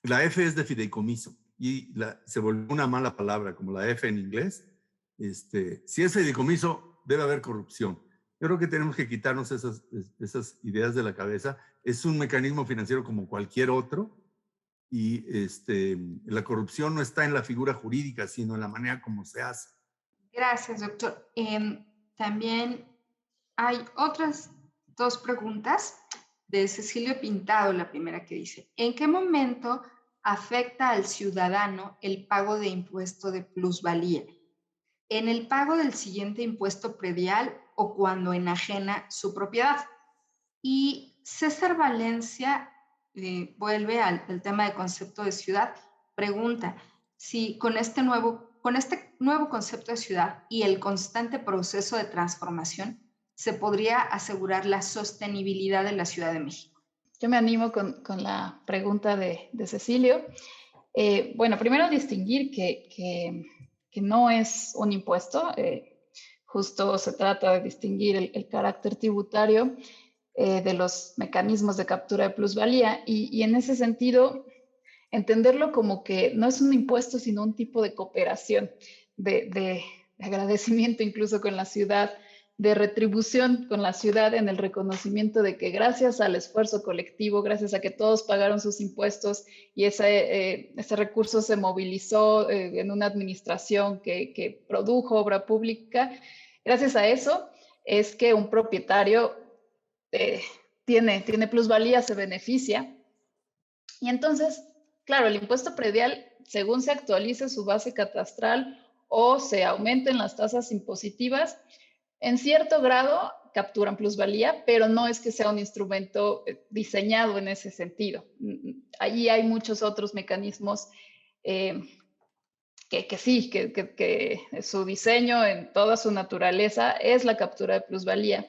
La F es de fideicomiso y se volvió una mala palabra como la F en inglés. Si es fideicomiso, debe haber corrupción. Yo creo que tenemos que quitarnos esas ideas de la cabeza. Es un mecanismo financiero como cualquier otro, y la corrupción no está en la figura jurídica, sino en la manera como se hace. Gracias, doctor. También hay otras dos preguntas de Cecilio Pintado, la primera que dice, ¿en qué momento afecta al ciudadano el pago de impuesto de plusvalía? ¿En el pago del siguiente impuesto predial o cuando enajena su propiedad? Y César Valencia vuelve al tema de concepto de ciudad, pregunta si con este nuevo concepto de ciudad y el constante proceso de transformación se podría asegurar la sostenibilidad de la Ciudad de México. Yo me animo con la pregunta de Cecilio. Bueno, primero distinguir que no es un impuesto, justo se trata de distinguir el carácter tributario de los mecanismos de captura de plusvalía y en ese sentido entenderlo como que no es un impuesto sino un tipo de cooperación, de agradecimiento incluso con la ciudad, de retribución con la ciudad en el reconocimiento de que gracias al esfuerzo colectivo, gracias a que todos pagaron sus impuestos y ese recurso se movilizó en una administración que produjo obra pública, gracias a eso es que un propietario tiene plusvalía, se beneficia. Y entonces, claro, el impuesto predial, según se actualice su base catastral o se aumenten las tasas impositivas, en cierto grado capturan plusvalía, pero no es que sea un instrumento diseñado en ese sentido. Allí hay muchos otros mecanismos que sí, que su diseño en toda su naturaleza es la captura de plusvalía.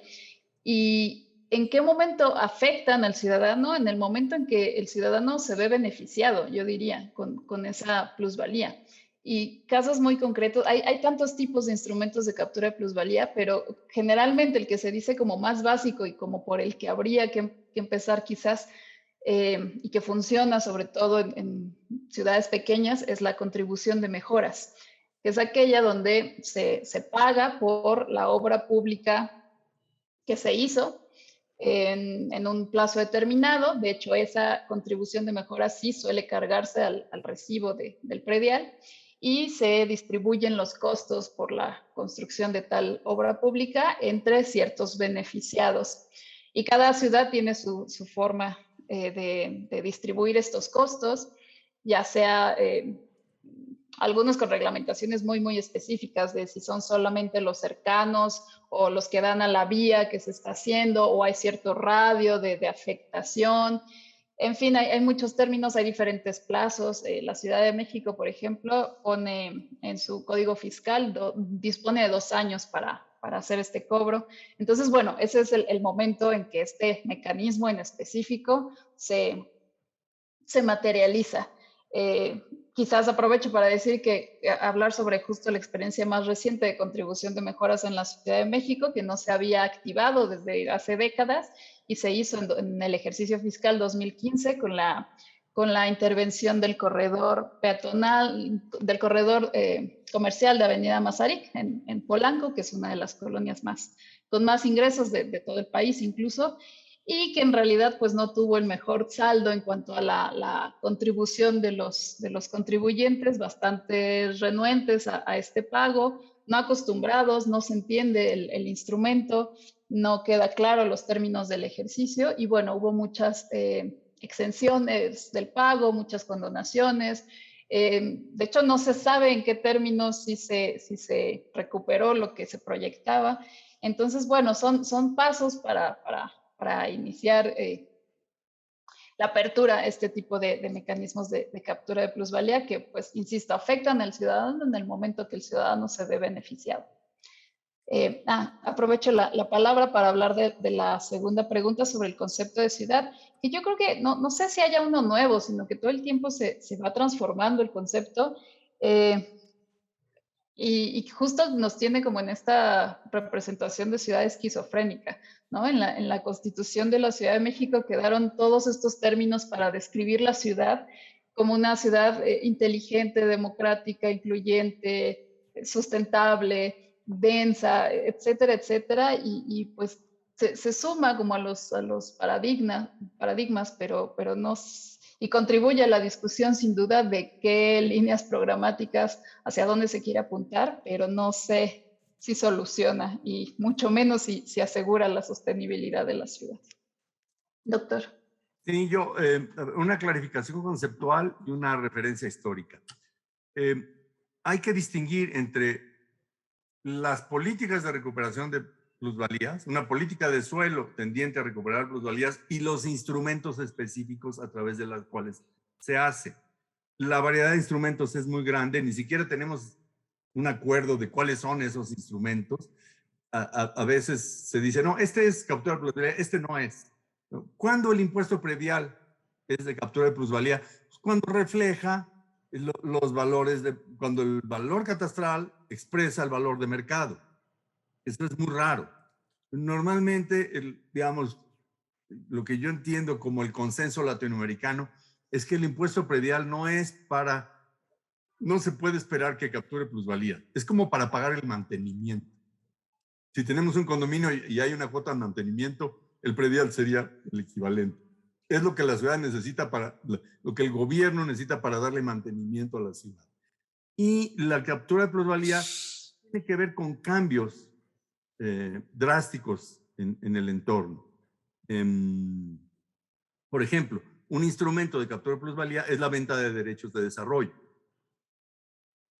¿Y en qué momento afectan al ciudadano? En el momento en que el ciudadano se ve beneficiado, yo diría, con esa plusvalía. Y casos muy concretos, hay tantos tipos de instrumentos de captura de plusvalía, pero generalmente el que se dice como más básico y como por el que habría que empezar quizás y que funciona sobre todo en ciudades pequeñas es la contribución de mejoras, que es aquella donde se paga por la obra pública que se hizo en un plazo determinado. De hecho, esa contribución de mejora sí suele cargarse al recibo del predial y se distribuyen los costos por la construcción de tal obra pública entre ciertos beneficiados. Y cada ciudad tiene su forma de distribuir estos costos, ya sea algunos con reglamentaciones muy específicas de si son solamente los cercanos o los que dan a la vía que se está haciendo, o hay cierto radio de afectación. En fin, hay muchos términos, hay diferentes plazos. La Ciudad de México, por ejemplo, pone en su código fiscal, dispone de 2 años para hacer este cobro. Entonces, bueno, ese es el momento en que este mecanismo en específico se materializa. Quizás aprovecho para decir que hablar sobre justo la experiencia más reciente de contribución de mejoras en la Ciudad de México, que no se había activado desde hace décadas y se hizo en el ejercicio fiscal 2015 con la intervención del corredor peatonal, del corredor comercial de Avenida Mazarik en Polanco, que es una de las colonias con más ingresos de todo el país incluso, y que en realidad pues no tuvo el mejor saldo en cuanto a la contribución de los contribuyentes, bastante renuentes a este pago, no acostumbrados, no se entiende el instrumento, no queda claro los términos del ejercicio y bueno, hubo muchas exenciones del pago, muchas condonaciones. De hecho, no se sabe en qué términos si se recuperó lo que se proyectaba. Entonces, bueno, son pasos para iniciar la apertura a este tipo de mecanismos de captura de plusvalía que, pues, insisto, afectan al ciudadano en el momento que el ciudadano se ve beneficiado. Aprovecho la palabra para hablar de la segunda pregunta sobre el concepto de ciudad, que yo creo que no sé si haya uno nuevo, sino que todo el tiempo se va transformando el concepto. Y justo nos tiene como en esta representación de ciudad esquizofrénica, ¿no? En la Constitución de la Ciudad de México quedaron todos estos términos para describir la ciudad como una ciudad inteligente, democrática, incluyente, sustentable, densa, etcétera, etcétera, y pues se suma como a los paradigmas, pero no, y contribuye a la discusión sin duda de qué líneas programáticas, hacia dónde se quiere apuntar, pero no sé si soluciona y mucho menos si asegura la sostenibilidad de la ciudad. Doctor. Sí, yo, una clarificación conceptual y una referencia histórica. Hay que distinguir entre las políticas de recuperación de plusvalías, una política de suelo tendiente a recuperar plusvalías y los instrumentos específicos a través de los cuales se hace. La variedad de instrumentos es muy grande, ni siquiera tenemos un acuerdo de cuáles son esos instrumentos. A veces se dice, no, este es captura de plusvalía, este no es. ¿Cuándo el impuesto predial es de captura de plusvalía? Pues cuando refleja los valores, cuando el valor catastral expresa el valor de mercado. Eso es muy raro. Normalmente, digamos, lo que yo entiendo como el consenso latinoamericano es que el impuesto predial no se puede esperar que capture plusvalía. Es como para pagar el mantenimiento. Si tenemos un condominio y hay una cuota de mantenimiento, el predial sería el equivalente. Es lo que la ciudad necesita lo que el gobierno necesita para darle mantenimiento a la ciudad. Y la captura de plusvalía tiene que ver con cambios drásticos en el entorno. Por ejemplo, un instrumento de captura de plusvalía es la venta de derechos de desarrollo.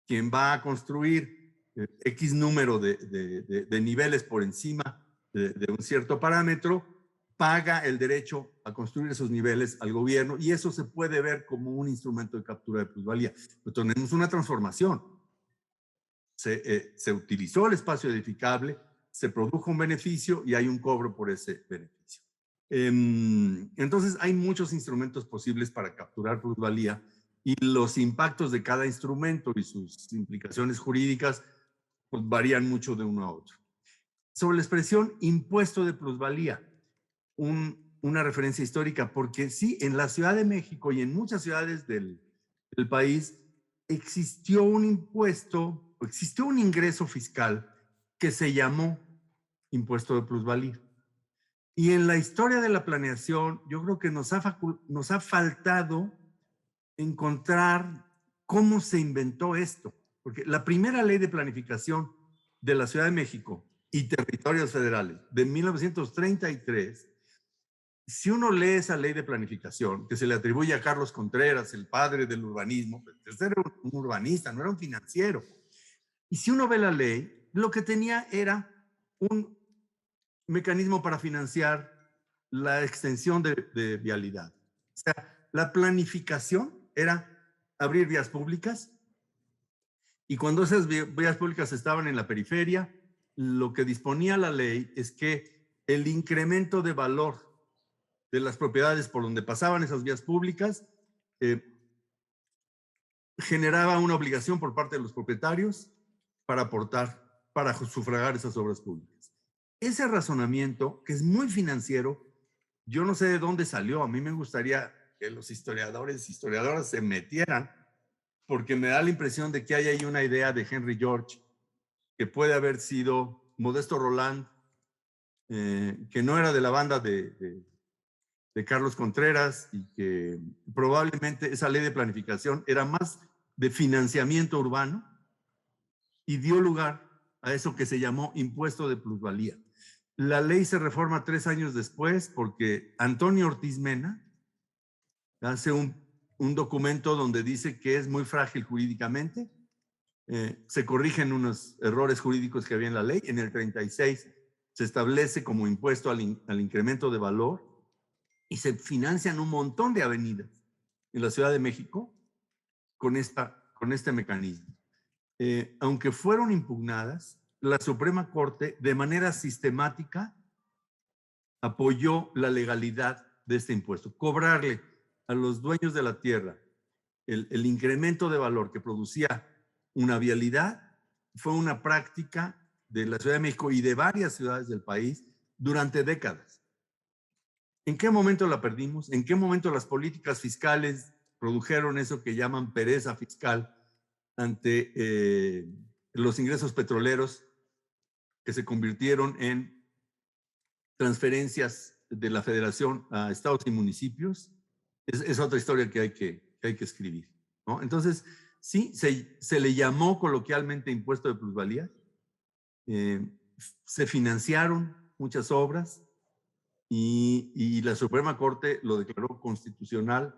Quien va a construir X número de niveles por encima de un cierto parámetro, paga el derecho a construir esos niveles al gobierno y eso se puede ver como un instrumento de captura de plusvalía. Pero tenemos una transformación. Se utilizó el espacio edificable, se produjo un beneficio y hay un cobro por ese beneficio. Entonces, hay muchos instrumentos posibles para capturar plusvalía y los impactos de cada instrumento y sus implicaciones jurídicas pues, varían mucho de uno a otro. Sobre la expresión impuesto de plusvalía, una referencia histórica, porque sí, en la Ciudad de México y en muchas ciudades del país existió un impuesto, existió un ingreso fiscal que se llamó impuesto de plusvalía. Y en la historia de la planeación, yo creo que nos ha faltado encontrar cómo se inventó esto. Porque la primera ley de planificación de la Ciudad de México y territorios federales de 1933, si uno lee esa ley de planificación que se le atribuye a Carlos Contreras, el padre del urbanismo, pues era un urbanista, no era un financiero. Y si uno ve la ley, lo que tenía era un mecanismo para financiar la extensión de vialidad. O sea, la planificación era abrir vías públicas y cuando esas vías públicas estaban en la periferia, lo que disponía la ley es que el incremento de valor de las propiedades por donde pasaban esas vías públicas generaba una obligación por parte de los propietarios para aportar, para sufragar esas obras públicas. Ese razonamiento, que es muy financiero, yo no sé de dónde salió. A mí me gustaría que los historiadoras se metieran, porque me da la impresión de que hay ahí una idea de Henry George, que puede haber sido Modesto Roland, que no era de la banda de Carlos Contreras y que probablemente esa ley de planificación era más de financiamiento urbano y dio lugar a eso que se llamó impuesto de plusvalía. La ley se reforma 3 años después porque Antonio Ortiz Mena hace un documento donde dice que es muy frágil jurídicamente. Se corrigen unos errores jurídicos que había en la ley. En el 36 se establece como impuesto al incremento de valor y se financian un montón de avenidas en la Ciudad de México con este mecanismo. Aunque fueron impugnadas, la Suprema Corte de manera sistemática apoyó la legalidad de este impuesto. Cobrarle a los dueños de la tierra el incremento de valor que producía una vialidad fue una práctica de la Ciudad de México y de varias ciudades del país durante décadas. ¿En qué momento la perdimos? ¿En qué momento las políticas fiscales produjeron eso que llaman pereza fiscal ante los ingresos petroleros que se convirtieron en transferencias de la Federación a estados y municipios? Es otra historia que hay que escribir, ¿no? Entonces, sí, se le llamó coloquialmente impuesto de plusvalía. Se financiaron muchas obras y la Suprema Corte lo declaró constitucional.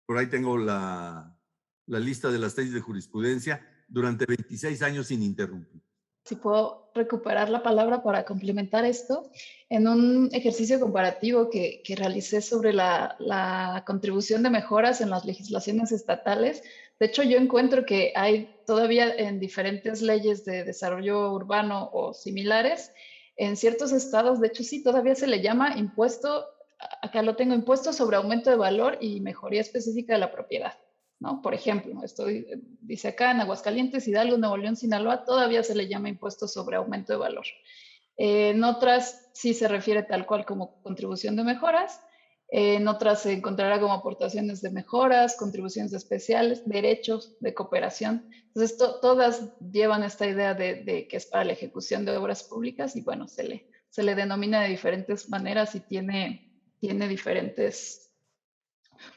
Por ahí tengo la lista de las tesis de jurisprudencia durante 26 años ininterrumpidos. Si puedo recuperar la palabra para complementar esto, en un ejercicio comparativo que realicé sobre la contribución de mejoras en las legislaciones estatales, de hecho yo encuentro que hay todavía en diferentes leyes de desarrollo urbano o similares, en ciertos estados, de hecho sí, todavía se le llama impuesto, acá lo tengo, impuesto sobre aumento de valor y mejoría específica de la propiedad, ¿no? Por ejemplo, dice acá en Aguascalientes, Hidalgo, Nuevo León, Sinaloa, todavía se le llama impuesto sobre aumento de valor. En otras sí se refiere tal cual como contribución de mejoras, en otras se encontrará como aportaciones de mejoras, contribuciones especiales, derechos de cooperación. Entonces, todas llevan esta idea de que es para la ejecución de obras públicas y bueno, se le denomina de diferentes maneras y tiene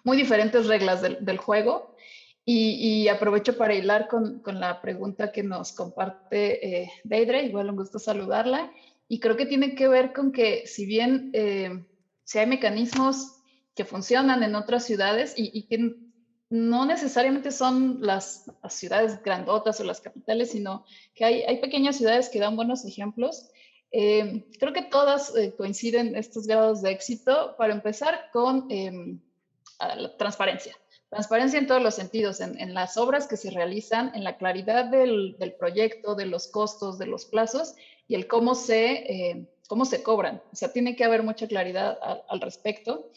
muy diferentes reglas del juego. Y aprovecho para hilar con la pregunta que nos comparte Deidre, igual un gusto saludarla. Y creo que tiene que ver con que si bien si hay mecanismos que funcionan en otras ciudades y que no necesariamente son las ciudades grandotas o las capitales, sino que hay pequeñas ciudades que dan buenos ejemplos. Creo que todas coinciden estos grados de éxito, para empezar con la transparencia. Transparencia en todos los sentidos, en las obras que se realizan, en la claridad del proyecto, de los costos, de los plazos y el cómo se cobran. O sea, tiene que haber mucha claridad al respecto.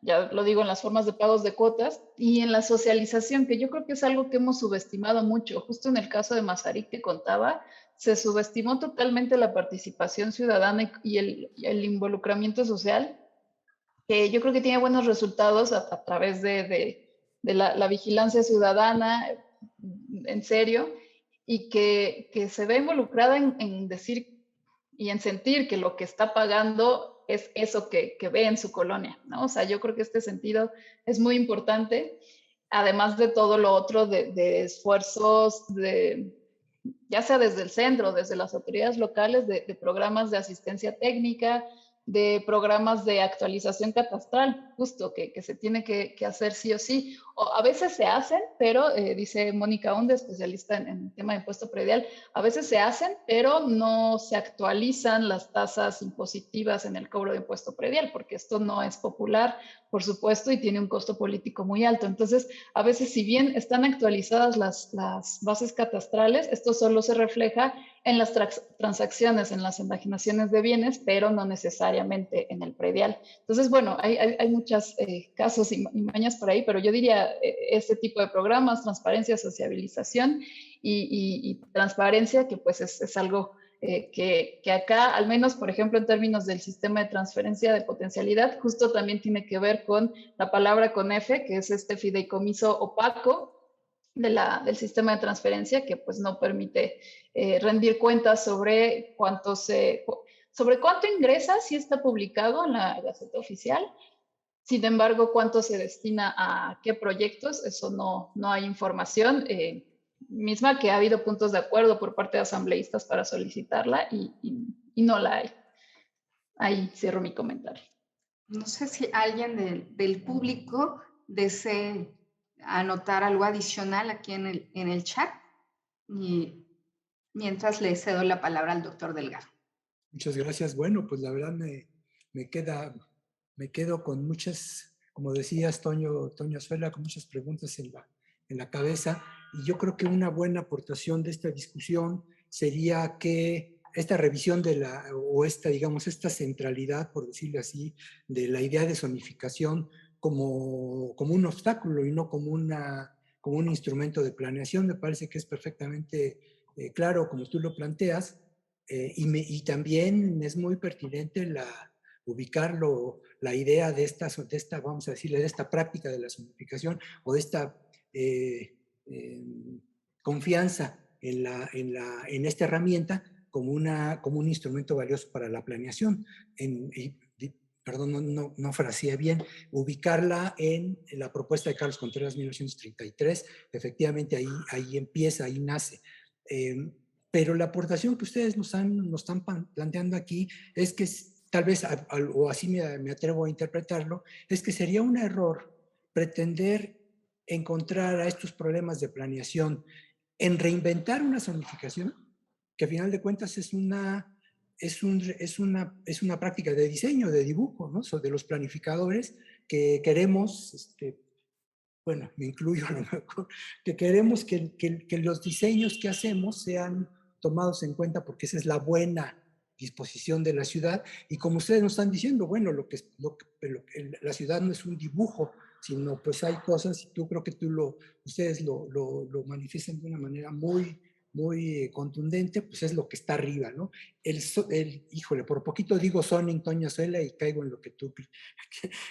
Ya lo digo, en las formas de pagos de cuotas y en la socialización, que yo creo que es algo que hemos subestimado mucho. Justo en el caso de Mazarik que contaba, se subestimó totalmente la participación ciudadana y el involucramiento social, que yo creo que tiene buenos resultados a través de la vigilancia ciudadana, en serio, y que se ve involucrada en decir y en sentir que lo que está pagando es eso que ve en su colonia, ¿no? O sea, yo creo que este sentido es muy importante, además de todo lo otro de esfuerzos ya sea desde el centro, desde las autoridades locales, de programas de asistencia técnica, de programas de actualización catastral, justo que se tiene que hacer sí o sí. O a veces se hacen, pero dice Mónica Onde, especialista en el tema de impuesto predial, a veces se hacen, pero no se actualizan las tasas impositivas en el cobro de impuesto predial, porque esto no es popular, por supuesto, y tiene un costo político muy alto. Entonces, a veces, si bien están actualizadas las bases catastrales, esto solo se refleja en las transacciones, en las enajenaciones de bienes, pero no necesariamente en el predial. Entonces, bueno, hay muchos casos y mañas por ahí, pero yo diría este tipo de programas, transparencia, sociabilización y transparencia, que pues es algo que acá, al menos, por ejemplo, en términos del sistema de transferencia de potencialidad, justo también tiene que ver con la palabra con F, que es este fideicomiso opaco del sistema de transferencia, que pues no permite rendir cuentas sobre cuánto ingresa, si está publicado en la Gaceta Oficial. Sin embargo, cuánto se destina a qué proyectos, eso no hay información. Misma que ha habido puntos de acuerdo por parte de asambleístas para solicitarla y no la hay. Ahí cierro mi comentario. No sé si alguien del público desee anotar algo adicional aquí en el chat y mientras le cedo la palabra al doctor Delgado. Muchas gracias. Bueno, pues la verdad me quedo con muchas, como decías, Toño Azuela, con muchas preguntas en la cabeza. Y yo creo que una buena aportación de esta discusión sería que esta revisión digamos, esta centralidad, por decirlo así, de la idea de zonificación como un obstáculo y no como un instrumento de planeación, me parece que es perfectamente claro como tú lo planteas. Y también es muy pertinente ubicarlo, la idea de esta, vamos a decirle, de esta práctica de la zonificación o de esta eh, confianza en esta herramienta como un instrumento valioso para la planeación. Perdón, no fraseé bien, ubicarla en la propuesta de Carlos Contreras 1933, efectivamente ahí empieza, ahí nace. Pero la aportación que ustedes nos están planteando aquí es que tal vez, o así me atrevo a interpretarlo, es que sería un error pretender encontrar a estos problemas de planeación en reinventar una zonificación, que a final de cuentas es una práctica de diseño, de dibujo, ¿no? De los planificadores que queremos, bueno, me incluyo a lo mejor, que queremos que los diseños que hacemos sean tomados en cuenta porque esa es la buena disposición de la ciudad. Y como ustedes nos están diciendo, bueno, la ciudad no es un dibujo, sino pues hay cosas, y yo creo que ustedes lo manifiestan de una manera muy contundente, pues es lo que está arriba, ¿no? Híjole, por poquito digo zoning, Toño Azuela, y caigo en lo que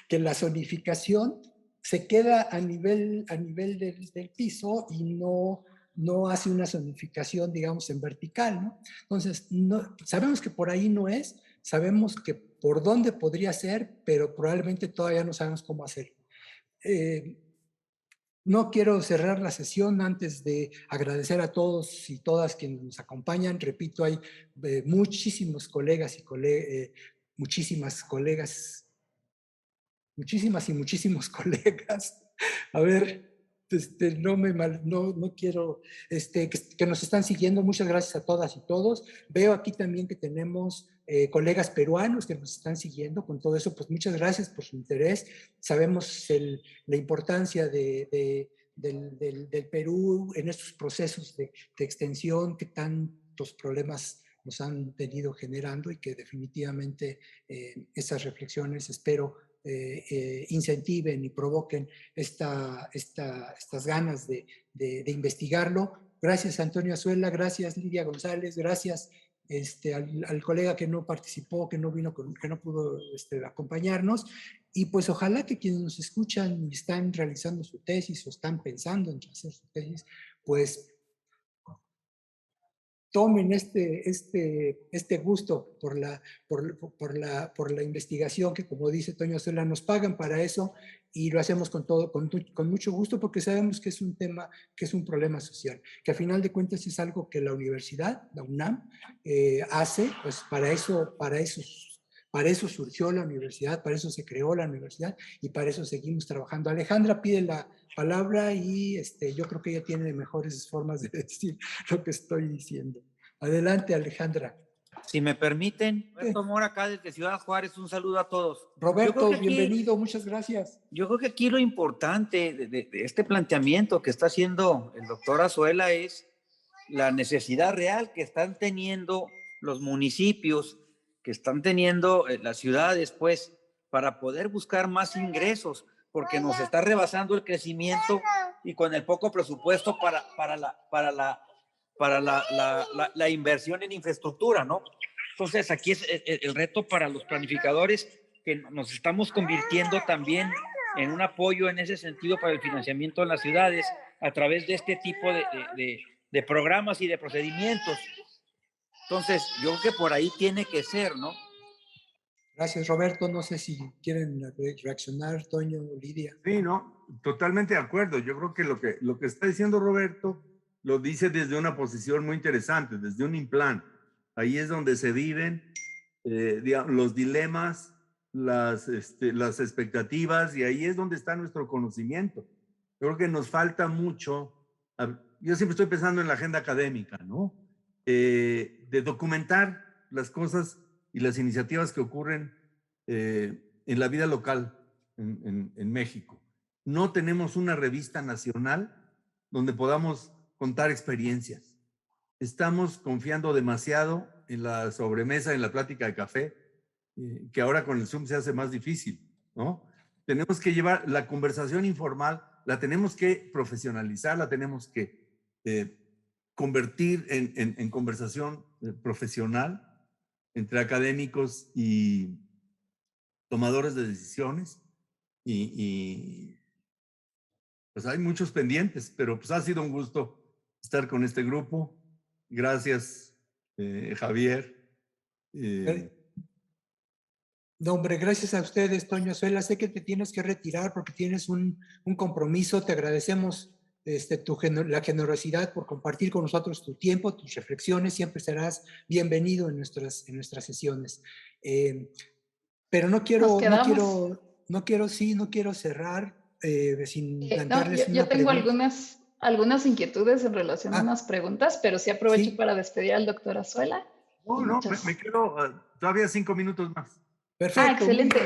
que la zonificación se queda a nivel del piso y no hace una zonificación, digamos, en vertical, ¿no? Entonces, sabemos que por ahí no es, sabemos que por dónde podría ser, pero probablemente todavía no sabemos cómo hacerlo. No quiero cerrar la sesión antes de agradecer a todos y todas quienes nos acompañan. Repito, hay muchísimos colegas muchísimas colegas, muchísimas y muchísimos colegas. A ver, no quiero, que nos están siguiendo. Muchas gracias a todas y todos. Veo aquí también que tenemos colegas peruanos que nos están siguiendo. Con todo eso, pues muchas gracias por su interés. Sabemos la importancia del Perú en estos procesos de extensión que tantos problemas nos han venido generando y que definitivamente esas reflexiones espero incentiven y provoquen estas ganas de investigarlo. Gracias, Antonio Azuela, gracias, Lidia González, gracias al colega que no participó, que no vino, que no pudo acompañarnos. Y pues ojalá que quienes nos escuchan y están realizando su tesis o están pensando en hacer su tesis, pues tomen este gusto por la investigación, que como dice Toño Azuela, nos pagan para eso y lo hacemos con mucho gusto porque sabemos que es un tema, que es un problema social, que a final de cuentas es algo que la universidad, la UNAM, hace, pues para eso surgió la universidad, para eso se creó la universidad y para eso seguimos trabajando. Alejandra pide la palabra y yo creo que ella tiene mejores formas de decir lo que estoy diciendo. Adelante, Alejandra. Si me permiten, Roberto Mora, acá desde Ciudad Juárez, un saludo a todos. Roberto, bienvenido, muchas gracias. Yo creo que aquí lo importante de este planteamiento que está haciendo el doctor Azuela es la necesidad real que están teniendo los municipios, que están teniendo las ciudades, pues, para poder buscar más ingresos, porque nos está rebasando el crecimiento y con el poco presupuesto para la inversión en infraestructura, ¿no? Entonces, aquí es el reto para los planificadores, que nos estamos convirtiendo también en un apoyo en ese sentido para el financiamiento de las ciudades a través de este tipo de programas y de procedimientos. Entonces, yo creo que por ahí tiene que ser, ¿no? Gracias, Roberto. No sé si quieren reaccionar, Toño, Lidia. Sí, no, totalmente de acuerdo. Yo creo que lo que está diciendo Roberto lo dice desde una posición muy interesante, desde un implant. Ahí es donde se viven los dilemas, las expectativas, y ahí es donde está nuestro conocimiento. Yo creo que nos falta mucho. Yo siempre estoy pensando en la agenda académica, ¿no? de documentar las cosas y las iniciativas que ocurren en la vida local en México. No tenemos una revista nacional donde podamos contar experiencias. Estamos confiando demasiado en la sobremesa, en la plática de café, que ahora con el Zoom se hace más difícil, ¿no? Tenemos que llevar la conversación informal, la tenemos que profesionalizar, la tenemos que convertir en conversación profesional entre académicos y tomadores de decisiones. Y pues hay muchos pendientes, pero pues ha sido un gusto estar con este grupo. Gracias, Javier. No, hombre, gracias a ustedes, Toño Azuela. Sé que te tienes que retirar porque tienes un compromiso. Te agradecemos la generosidad por compartir con nosotros tu tiempo, tus reflexiones. Siempre serás bienvenido en nuestras sesiones. Pero no quiero cerrar sin plantearles una yo tengo pregunta. algunas inquietudes en relación a unas preguntas, pero sí aprovecho sí. para despedir al doctor Azuela. No, me quedo todavía 5 minutos más. Perfecto. Excelente.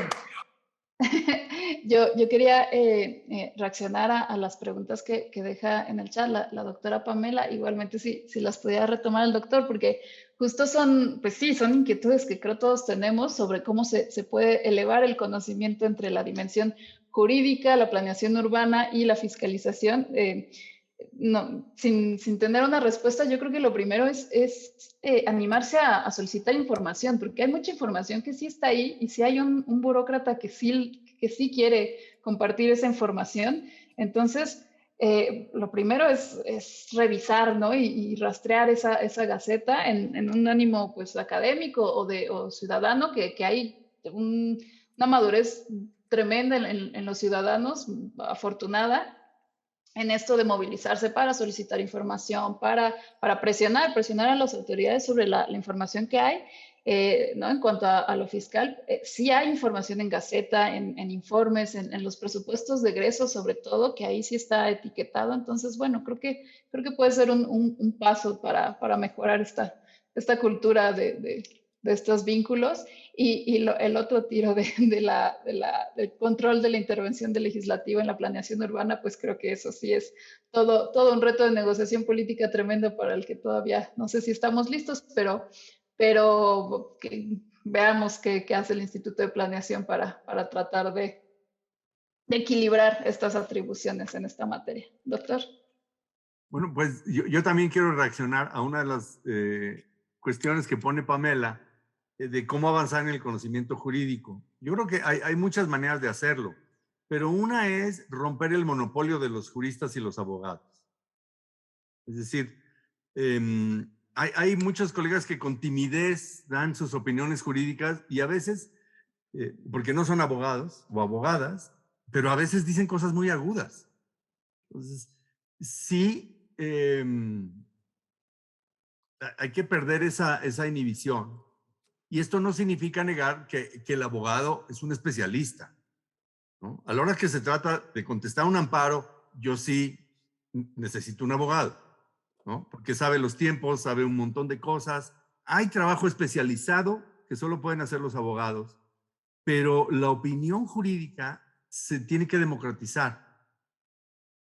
Yo quería reaccionar a las preguntas que deja en el chat la doctora Pamela. Igualmente, si las pudiera retomar el doctor, porque justo son inquietudes que creo todos tenemos sobre cómo se puede elevar el conocimiento entre la dimensión jurídica, la planeación urbana y la fiscalización. No, sin tener una respuesta, yo creo que lo primero es animarse a solicitar información, porque hay mucha información que sí está ahí y si hay un burócrata que sí quiere compartir esa información, entonces lo primero es revisar, ¿no? y rastrear esa gaceta en un ánimo pues académico o ciudadano, que hay una madurez tremenda en los ciudadanos, afortunada, en esto de movilizarse para solicitar información, para presionar a las autoridades sobre la información que hay, ¿no? En cuanto a lo fiscal, sí hay información en Gaceta, en informes, en los presupuestos de egresos, sobre todo, que ahí sí está etiquetado. Entonces, bueno, creo que puede ser un paso para mejorar esta cultura de estos vínculos. Y el otro tiro del control de la intervención del legislativo en la planeación urbana, pues creo que eso sí es todo un reto de negociación política tremendo para el que todavía no sé si estamos listos, pero veamos qué hace el Instituto de Planeación para tratar de equilibrar estas atribuciones en esta materia. Doctor. Bueno, pues yo también quiero reaccionar a una de las cuestiones que pone Pamela, de cómo avanzar en el conocimiento jurídico. Yo creo que hay muchas maneras de hacerlo, pero una es romper el monopolio de los juristas y los abogados. Es decir, hay muchos colegas que con timidez dan sus opiniones jurídicas y a veces, porque no son abogados o abogadas, pero a veces dicen cosas muy agudas. Entonces, sí, hay que perder esa inhibición. Y esto no significa negar que el abogado es un especialista, ¿no? A la hora que se trata de contestar un amparo, yo sí necesito un abogado, ¿no? Porque sabe los tiempos, sabe un montón de cosas. Hay trabajo especializado que solo pueden hacer los abogados, pero la opinión jurídica se tiene que democratizar,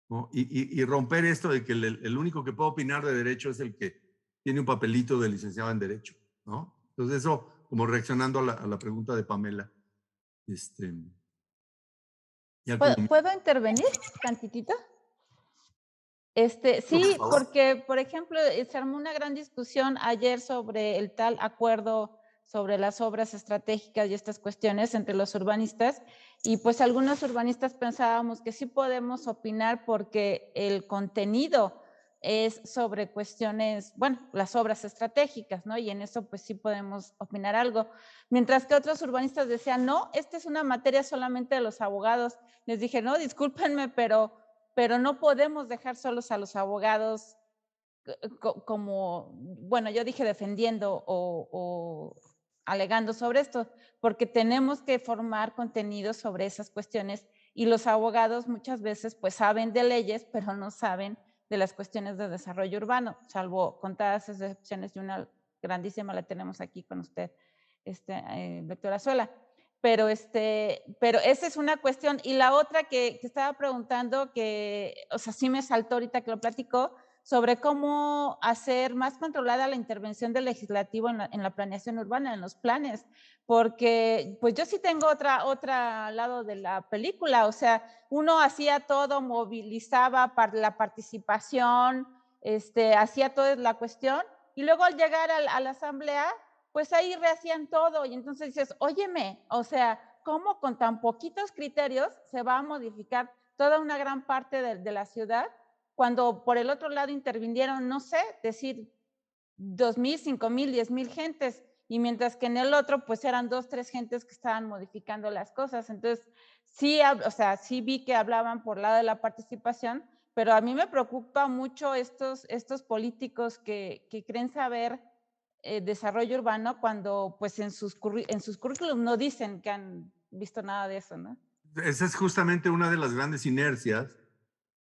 ¿no? Y romper esto de que el único que puede opinar de derecho es el que tiene un papelito de licenciado en derecho, ¿no? Entonces eso, como reaccionando a la pregunta de Pamela. ¿Puedo intervenir tantitito? Sí, porque, por ejemplo, se armó una gran discusión ayer sobre el tal acuerdo sobre las obras estratégicas y estas cuestiones entre los urbanistas, y pues algunos urbanistas pensábamos que sí podemos opinar porque el contenido es sobre cuestiones, bueno, las obras estratégicas, ¿no? Y en eso pues sí podemos opinar algo. Mientras que otros urbanistas decían, no, esta es una materia solamente de los abogados. Les dije, no, discúlpenme, pero no podemos dejar solos a los abogados como, bueno, yo dije defendiendo o alegando sobre esto, porque tenemos que formar contenidos sobre esas cuestiones y los abogados muchas veces pues saben de leyes, pero no saben de las cuestiones de desarrollo urbano, salvo contadas excepciones, y una grandísima la tenemos aquí con usted, doctora Azuela. Pero esa es una cuestión. Y la otra que estaba preguntando, que, o sea, sí me saltó ahorita que lo platicó, sobre cómo hacer más controlada la intervención del legislativo en la planeación urbana, en los planes, porque pues yo sí tengo otra lado de la película, o sea, uno hacía todo, movilizaba para la participación, hacía toda la cuestión, y luego al llegar a la asamblea, pues ahí rehacían todo, y entonces dices, óyeme, o sea, ¿cómo con tan poquitos criterios se va a modificar toda una gran parte de la ciudad? Cuando por el otro lado intervinieron, no sé, decir 2,000, 5,000, 10,000 gentes, y mientras que en el otro pues eran 2, 3 gentes que estaban modificando las cosas. Entonces, sí, o sea, sí vi que hablaban por lado de la participación, pero a mí me preocupa mucho estos políticos que creen saber desarrollo urbano cuando pues en sus currículums no dicen que han visto nada de eso, ¿no? Esa es justamente una de las grandes inercias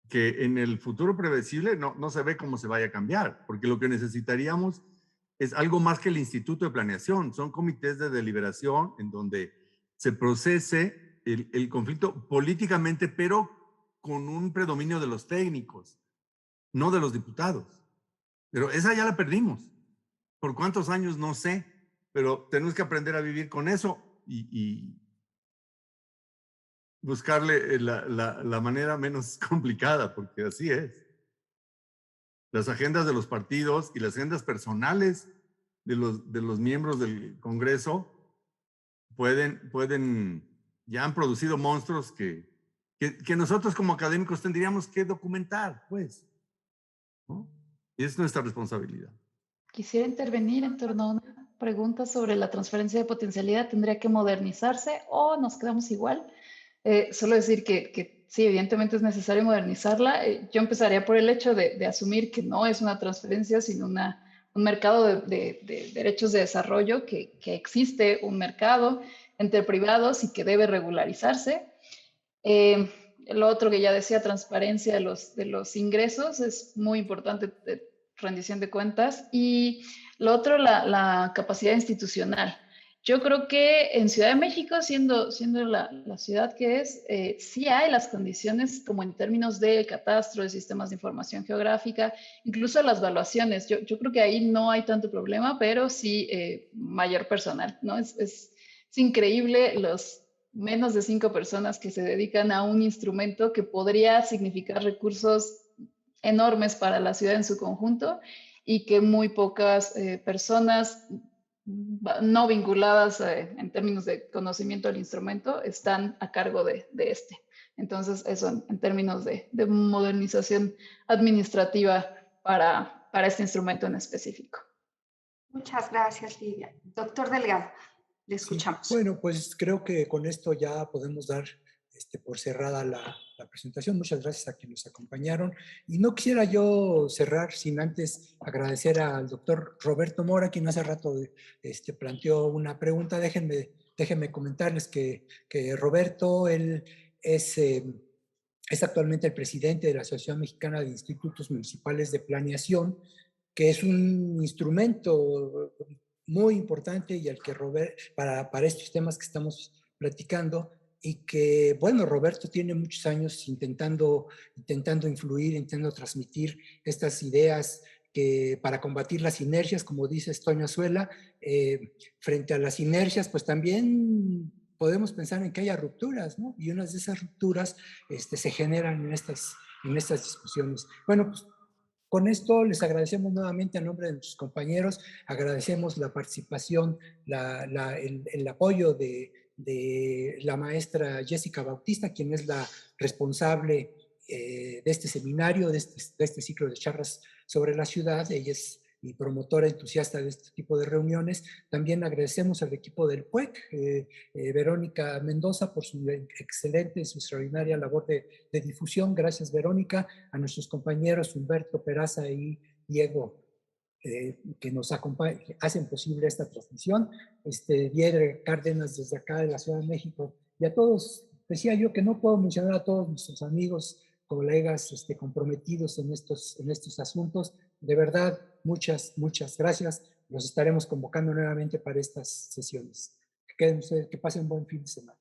que en el futuro previsible no se ve cómo se vaya a cambiar, porque lo que necesitaríamos es algo más que el Instituto de Planeación, son comités de deliberación en donde se procese el conflicto políticamente, pero con un predominio de los técnicos, no de los diputados. Pero esa ya la perdimos. ¿Por cuántos años? No sé, pero tenemos que aprender a vivir con eso y buscarle la manera menos complicada, porque así es. Las agendas de los partidos y las agendas personales de los miembros del Congreso ya han producido monstruos que nosotros como académicos tendríamos que documentar, pues, ¿no? Y es nuestra responsabilidad. Quisiera intervenir en torno a una pregunta sobre la transferencia de potencialidad. ¿Tendría que modernizarse o nos quedamos igual? Solo decir que sí, evidentemente es necesario modernizarla. Yo empezaría por el hecho de asumir que no es una transferencia, sino un mercado de derechos de desarrollo, que existe un mercado entre privados y que debe regularizarse. Lo otro que ya decía, transparencia de los ingresos, es muy importante, rendición de cuentas. Y lo otro, la capacidad institucional. Yo creo que en Ciudad de México, siendo la ciudad que es, sí hay las condiciones como en términos de catastro, de sistemas de información geográfica, incluso las evaluaciones. Yo creo que ahí no hay tanto problema, pero sí mayor personal, ¿no? Es increíble los menos de 5 personas que se dedican a un instrumento que podría significar recursos enormes para la ciudad en su conjunto, y que muy pocas personas no vinculadas en términos de conocimiento del instrumento están a cargo de este. Entonces, eso en términos de modernización administrativa para este instrumento en específico. Muchas gracias, Lidia. Doctor Delgado, le escuchamos. Sí, bueno, pues creo que con esto ya podemos dar por cerrada la presentación. Muchas gracias a quienes nos acompañaron. Y no quisiera yo cerrar sin antes agradecer al doctor Roberto Mora, quien hace rato planteó una pregunta. Déjenme comentarles que Roberto, él es actualmente el presidente de la Asociación Mexicana de Institutos Municipales de Planeación, que es un instrumento muy importante y al que para estos temas que estamos platicando, y que, bueno, Roberto tiene muchos años intentando influir, intentando transmitir estas ideas que para combatir las inercias, como dice Toño Azuela, frente a las inercias, pues también podemos pensar en que haya rupturas, ¿no? Y unas de esas rupturas se generan en estas discusiones. Bueno, pues con esto les agradecemos nuevamente a nombre de nuestros compañeros, agradecemos la participación, el apoyo de la maestra Jessica Bautista, quien es la responsable de este seminario, de este ciclo de charlas sobre la ciudad. Ella es y promotora entusiasta de este tipo de reuniones. También agradecemos al equipo del PUEC, Verónica Mendoza, por su excelente, su extraordinaria labor de difusión. Gracias, Verónica. A nuestros compañeros Humberto Peraza y Diego, que nos acompañan, que hacen posible esta transmisión. Diedre Cárdenas desde acá de la Ciudad de México. Y a todos, decía yo que no puedo mencionar a todos nuestros amigos, colegas comprometidos en estos asuntos. De verdad, muchas gracias. Los estaremos convocando nuevamente para estas sesiones. Que pasen un buen fin de semana.